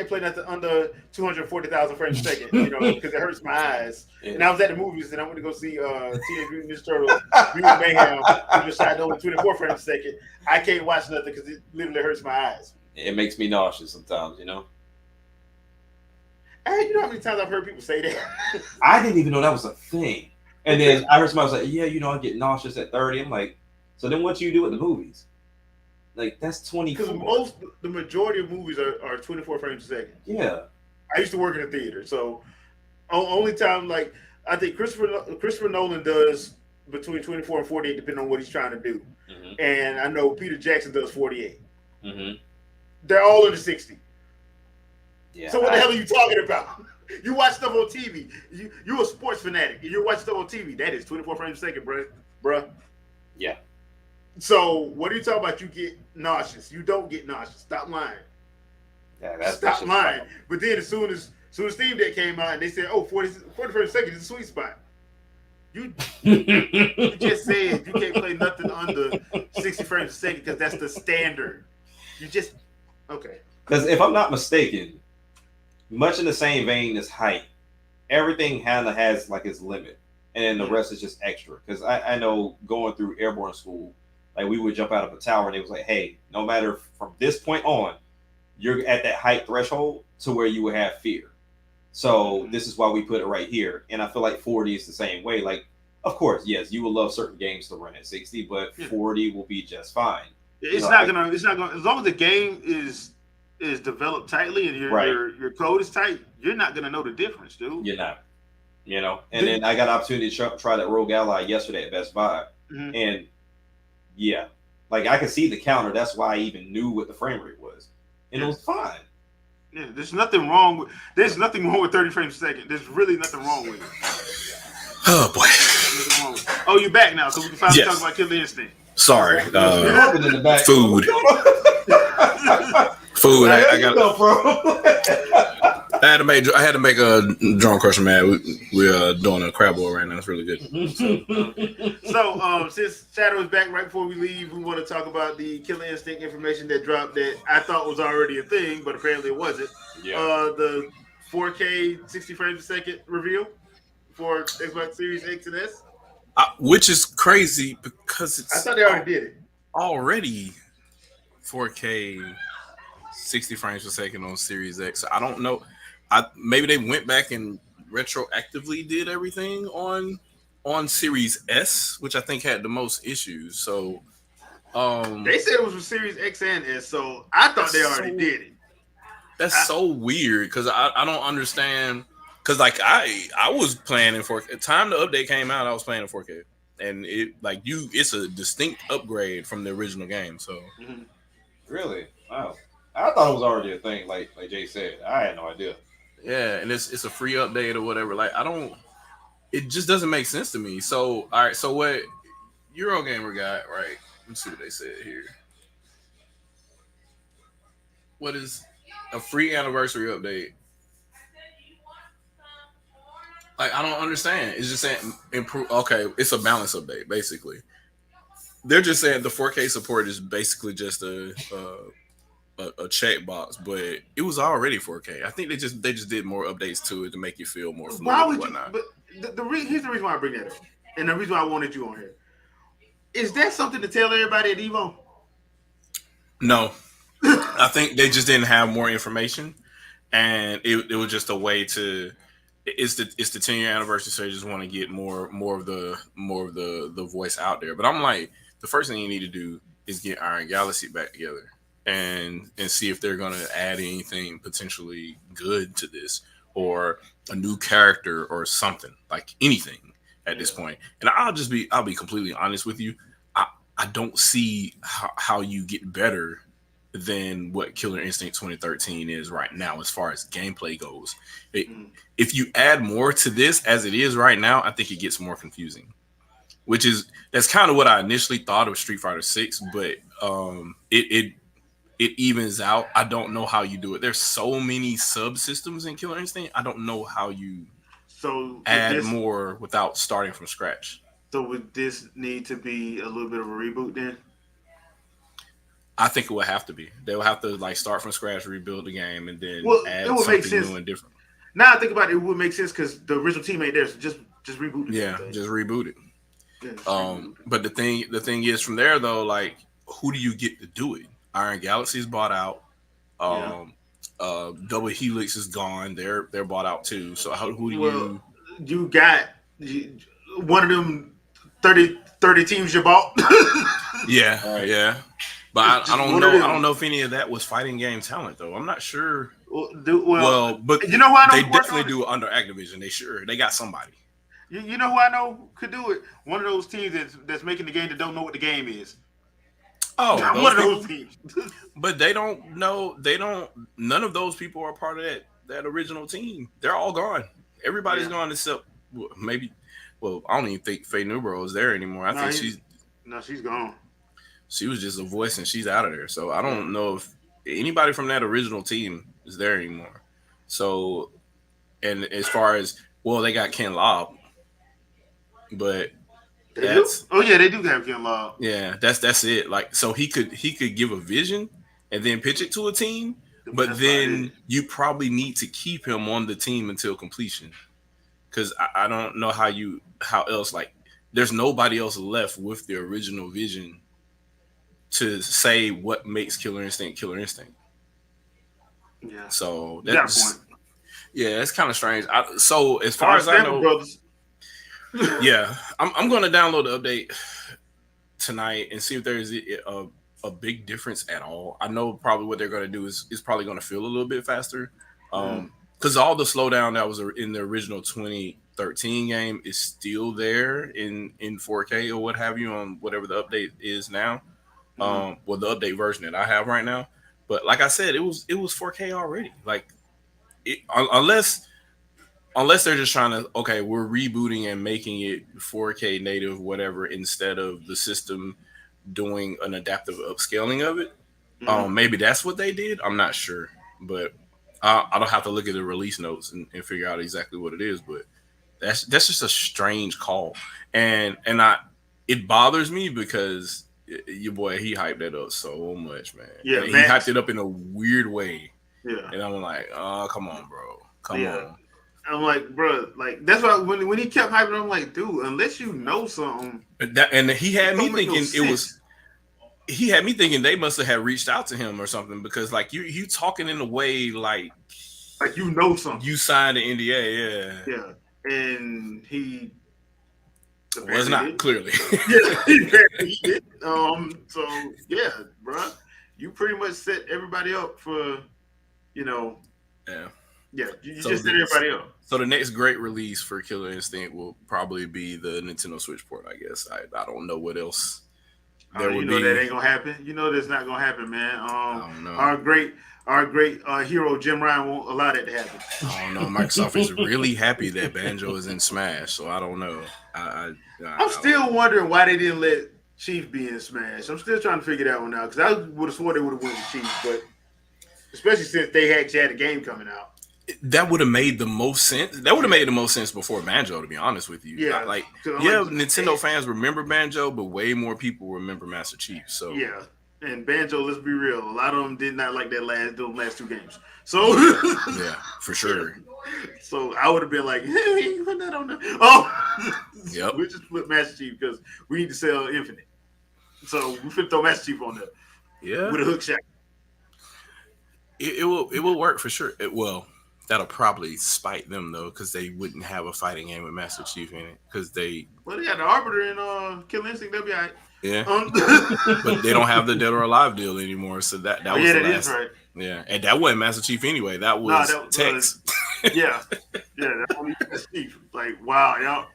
play nothing, under 240,000 frames a second, because it hurts my eyes. Yeah. And I was at the movies, and I went to go see Teenage Mutant Ninja Turtles: Mutant Mayhem, which was shot only 24 frames a second. I can't watch nothing because it literally hurts my eyes. It makes me nauseous sometimes, Hey, you know how many times I've heard people say that? I didn't even know that was a thing. And then I heard somebody was like, yeah, I get nauseous at 30. I'm like, so then what do you do at the movies? Like, that's 24. Because the majority of movies are 24 frames a second. Yeah. I used to work in a theater, so only time, like, I think Christopher Nolan does between 24 and 48, depending on what he's trying to do. Mm-hmm. And I know Peter Jackson does 48. Mm-hmm. They're all under 60. Yeah, so what the hell are you talking about? You watch stuff on TV. You're a sports fanatic. And you're watching stuff on TV. That is 24 frames a second, bruh. Yeah. So what are you talking about? You get nauseous. You don't get nauseous. Stop lying. Yeah, Stop lying. But then as soon as Steam Deck came out and they said, 40 frames a second is a sweet spot. You just said you can't play nothing under 60 frames a second because that's the standard. Okay. Because if I'm not mistaken, much in the same vein as height, everything kind of has like its limit, and then the rest is just extra. Because I know going through airborne school, like we would jump out of a tower and it was like, hey, no matter from this point on, you're at that height threshold to where you would have fear. So this is why we put it right here. And I feel like 40 is the same way. Like, of course, yes, you will love certain games to run at 60, but 40 will be just fine. It's not gonna. As long as the game is developed tightly and your code is tight, you're not gonna know the difference, dude. You're not. And then I got an opportunity to try that Rogue Ally yesterday at Best Buy, and yeah, like I could see the counter. That's why I even knew what the frame rate was, and it was fine. Yeah, there's nothing wrong with 30 frames a second. There's really nothing wrong with it. Oh boy. Oh, you're back now, so we can finally talk about Killer Instinct. Sorry. In the back. Food. Food. I had to make a Drone Crusher mad. We're doing a crab boil right now. It's really good. So, since Shadow is back right before we leave, we want to talk about the Killer Instinct information that dropped that I thought was already a thing, but apparently it wasn't. Yeah. The 4K 60 frames a second reveal for Xbox Series X and S. Which is crazy because I thought they already did it. Already 4K 60 frames per second on Series X. I don't know. Maybe they went back and retroactively did everything on Series S, which I think had the most issues. So they said it was for Series X and S, so I thought they already did it. That's so weird because I don't understand. Because like I was playing in 4K. Time the update came out, I was playing in 4K, and it's a distinct upgrade from the original game. So really, wow, I thought it was already a thing. Like Jay said, I had no idea. Yeah, and it's a free update or whatever. Like it just doesn't make sense to me. So all right, so what Eurogamer got right? Let's see what they said here. What is a free anniversary update? Like, I don't understand. It's just saying improve. Okay, it's a balance update, basically. They're just saying the 4K support is basically just a checkbox, but it was already 4K. I think they just did more updates to it to make you feel more familiar. Why would you? But here's the reason why I bring that up, and the reason why I wanted you on here. Is that something to tell everybody at Evo? No, I think they just didn't have more information, and it was just a way to. It's the 10-year anniversary, so they just want to get more of the voice out there. But I'm like, the first thing you need to do is get Iron Galaxy back together and see if they're gonna add anything potentially good to this or a new character or something, like anything at this point. And I'll be completely honest with you. I don't see how you get better than what Killer Instinct 2013 is right now as far as gameplay goes. If you add more to this as it is right now, I think it gets more confusing. That's kind of what I initially thought of Street Fighter 6, but it evens out. I don't know how you do it. There's so many subsystems in Killer Instinct. I don't know how you So add more without starting from scratch. So would this need to be a little bit of a reboot then? I think it would have to be. They would have to like start from scratch, rebuild the game, and then add it would make something sense. new and different. Now I think about it, it would make sense because the original team ain't there. So just reboot it. Yeah, just reboot it. Yeah, but the thing is from there though, like who do you get to do it? Iron Galaxy's bought out. Double Helix is gone. They're bought out too. So who do you got one of them 30 teams you bought? yeah. But I don't know. I don't know if any of that was fighting game talent though. I'm not sure. But you know who I know? They definitely do it under Activision. They got somebody. You know who I know could do it? One of those teams that's making the game that don't know what the game is. Oh, one of those teams. But they don't know. None of those people are part of that original team. They're all gone. Everybody's gone except maybe. Well, I don't even think Faye Newbro is there anymore. I think she's gone. She was just a voice and she's out of there. So I don't know if anybody from that original team is there anymore. So, and as far as they got Ken Lobb, but they do have Ken Lobb. Yeah, that's it. Like, so he could give a vision and then pitch it to a team, but then you probably need to keep him on the team until completion. Because I don't know how else. Like, there's nobody else left with the original vision to say what makes Killer Instinct Killer Instinct. Yeah. So that's it's kind of strange. So as far as I know, brothers. Yeah, I'm going to download the update tonight and see if there is a big difference at all. I know probably what they're going to do is probably going to feel a little bit faster, because all the slowdown that was in the original 2013 game is still there in 4K or what have you on whatever the update is now. The update version that I have right now. But like I said, it was 4K already. Like, unless they're just trying to, we're rebooting and making it 4K native, whatever, instead of the system doing an adaptive upscaling of it. Maybe that's what they did. I'm not sure, but I don't have to look at the release notes and figure out exactly what it is. But that's just a strange call, and it bothers me because your boy, he hyped that up so much, man. Yeah, he hyped it up in a weird way. Yeah, and I'm like, oh, come on, bro, come on. I'm like, bro, like that's why when he kept hyping, I'm like, dude, unless you know something. And he had me thinking He had me thinking they must have reached out to him or something, because like you talking in a way like you know something. You signed an NDA, yeah, and he was not clearly. he did. So yeah, bro, you pretty much set everybody up for, Yeah, you just set everybody up. So the next great release for Killer Instinct will probably be the Nintendo Switch port, I guess. I don't know what else there would be. That ain't gonna happen. You know that's not gonna happen, man. I don't know. Our great hero Jim Ryan won't allow that to happen. I don't know. Microsoft is really happy that Banjo is in Smash, so I don't know. I'm still wondering why they didn't let Chief be in Smash. I'm still trying to figure that one out, because I would have swore they would have went with Chief, but especially since they actually had a game coming out. That would have made the most sense. That would have made the most sense before Banjo, to be honest with you. Yeah, Nintendo fans remember Banjo, but way more people remember Master Chief. So yeah, and Banjo, let's be real, a lot of them did not like those last two games. So yeah, for sure. So I would have been like, hey, put that on there. Oh, yep. We just flip Master Chief because we need to sell Infinite. So we fit throw Master Chief on there. Yeah, with a hook shot. It will work for sure. That'll probably spite them though, because they wouldn't have a fighting game with Master Chief in it. Because they got the Arbiter in Killer Instinct. They'll be all right. Yeah, but they don't have the Dead or Alive deal anymore. So that was the last. Is right. Yeah, and that wasn't Master Chief anyway. That was Tex. Yeah, that's only Master Chief. Like, wow, y'all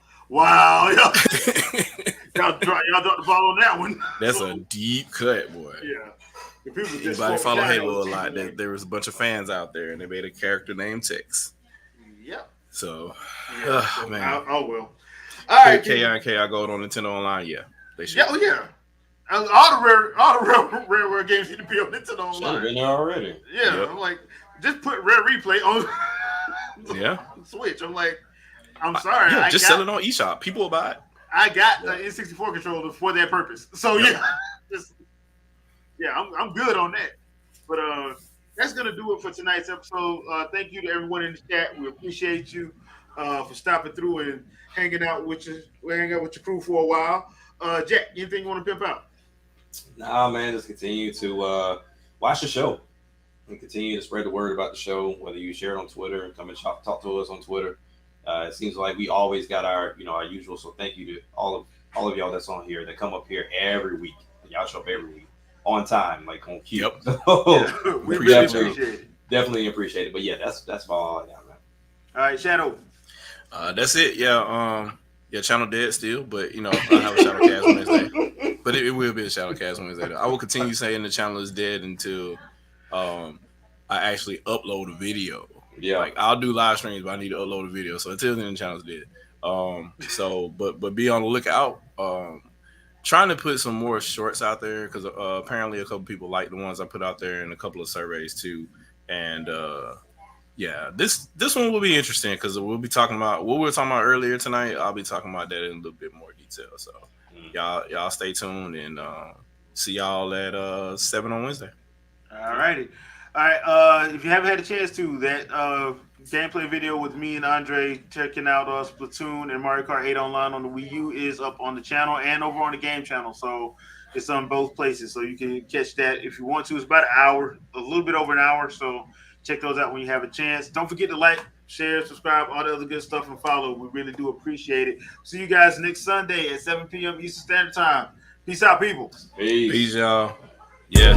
dropped the ball on that one. That's a deep cut, boy. Yeah. Anybody follow Halo a lot? There was a bunch of fans out there, and they made a character named Tex. Yep. So, man. Oh well. All right. KI Gold on Nintendo Online. Yeah, they should. Yeah. All the rare games need to be on Nintendo Should have Online. been there already. Yeah, Yep. I'm like, just put Rare Replay on Yeah. Switch. I'm like, I'm sorry. Yeah, just sell it on eShop. People will buy it. I got the N64 controller for that purpose. So yeah, I'm good on that. But that's gonna do it for tonight's episode. Thank you to everyone in the chat. We appreciate you for stopping through and hanging out with your crew for a while. Jack, anything you want to pimp out? Nah, man, just continue to watch the show and continue to spread the word about the show. Whether you share it on Twitter and come and talk to us on Twitter. It seems like we always got our usual. So thank you to all of y'all that's on here that come up here every week. Y'all show up every week on time, like on cue. Yep. So, We really appreciate it. Definitely appreciate it. But yeah, that's about all I got, man. All right, Shadow. That's it. Yeah. Channel dead still, but I have a Shadowcast Wednesday. But it will be a Shadowcast Wednesday. I will continue saying the channel is dead until I actually upload a video. Yeah. Like I'll do live streams, but I need to upload a video. So until then, the channel's dead. But be on the lookout. Trying to put some more shorts out there because apparently a couple people like the ones I put out there and a couple of surveys too. And this one will be interesting because we'll be talking about what we were talking about earlier tonight. I'll be talking about that in a little bit more detail. So y'all stay tuned and see y'all at 7 on Wednesday. All righty. All right. If you haven't had a chance to, that gameplay video with me and Andre checking out Splatoon and Mario Kart 8 Online on the Wii U is up on the channel and over on the game channel. So it's on both places. So you can catch that if you want to. It's about an hour, a little bit over an hour. So check those out when you have a chance. Don't forget to like, share, subscribe, all the other good stuff, and follow. We really do appreciate it. See you guys next Sunday at 7 p.m. Eastern Standard Time. Peace out, people. Peace. Peace, y'all. Yeah.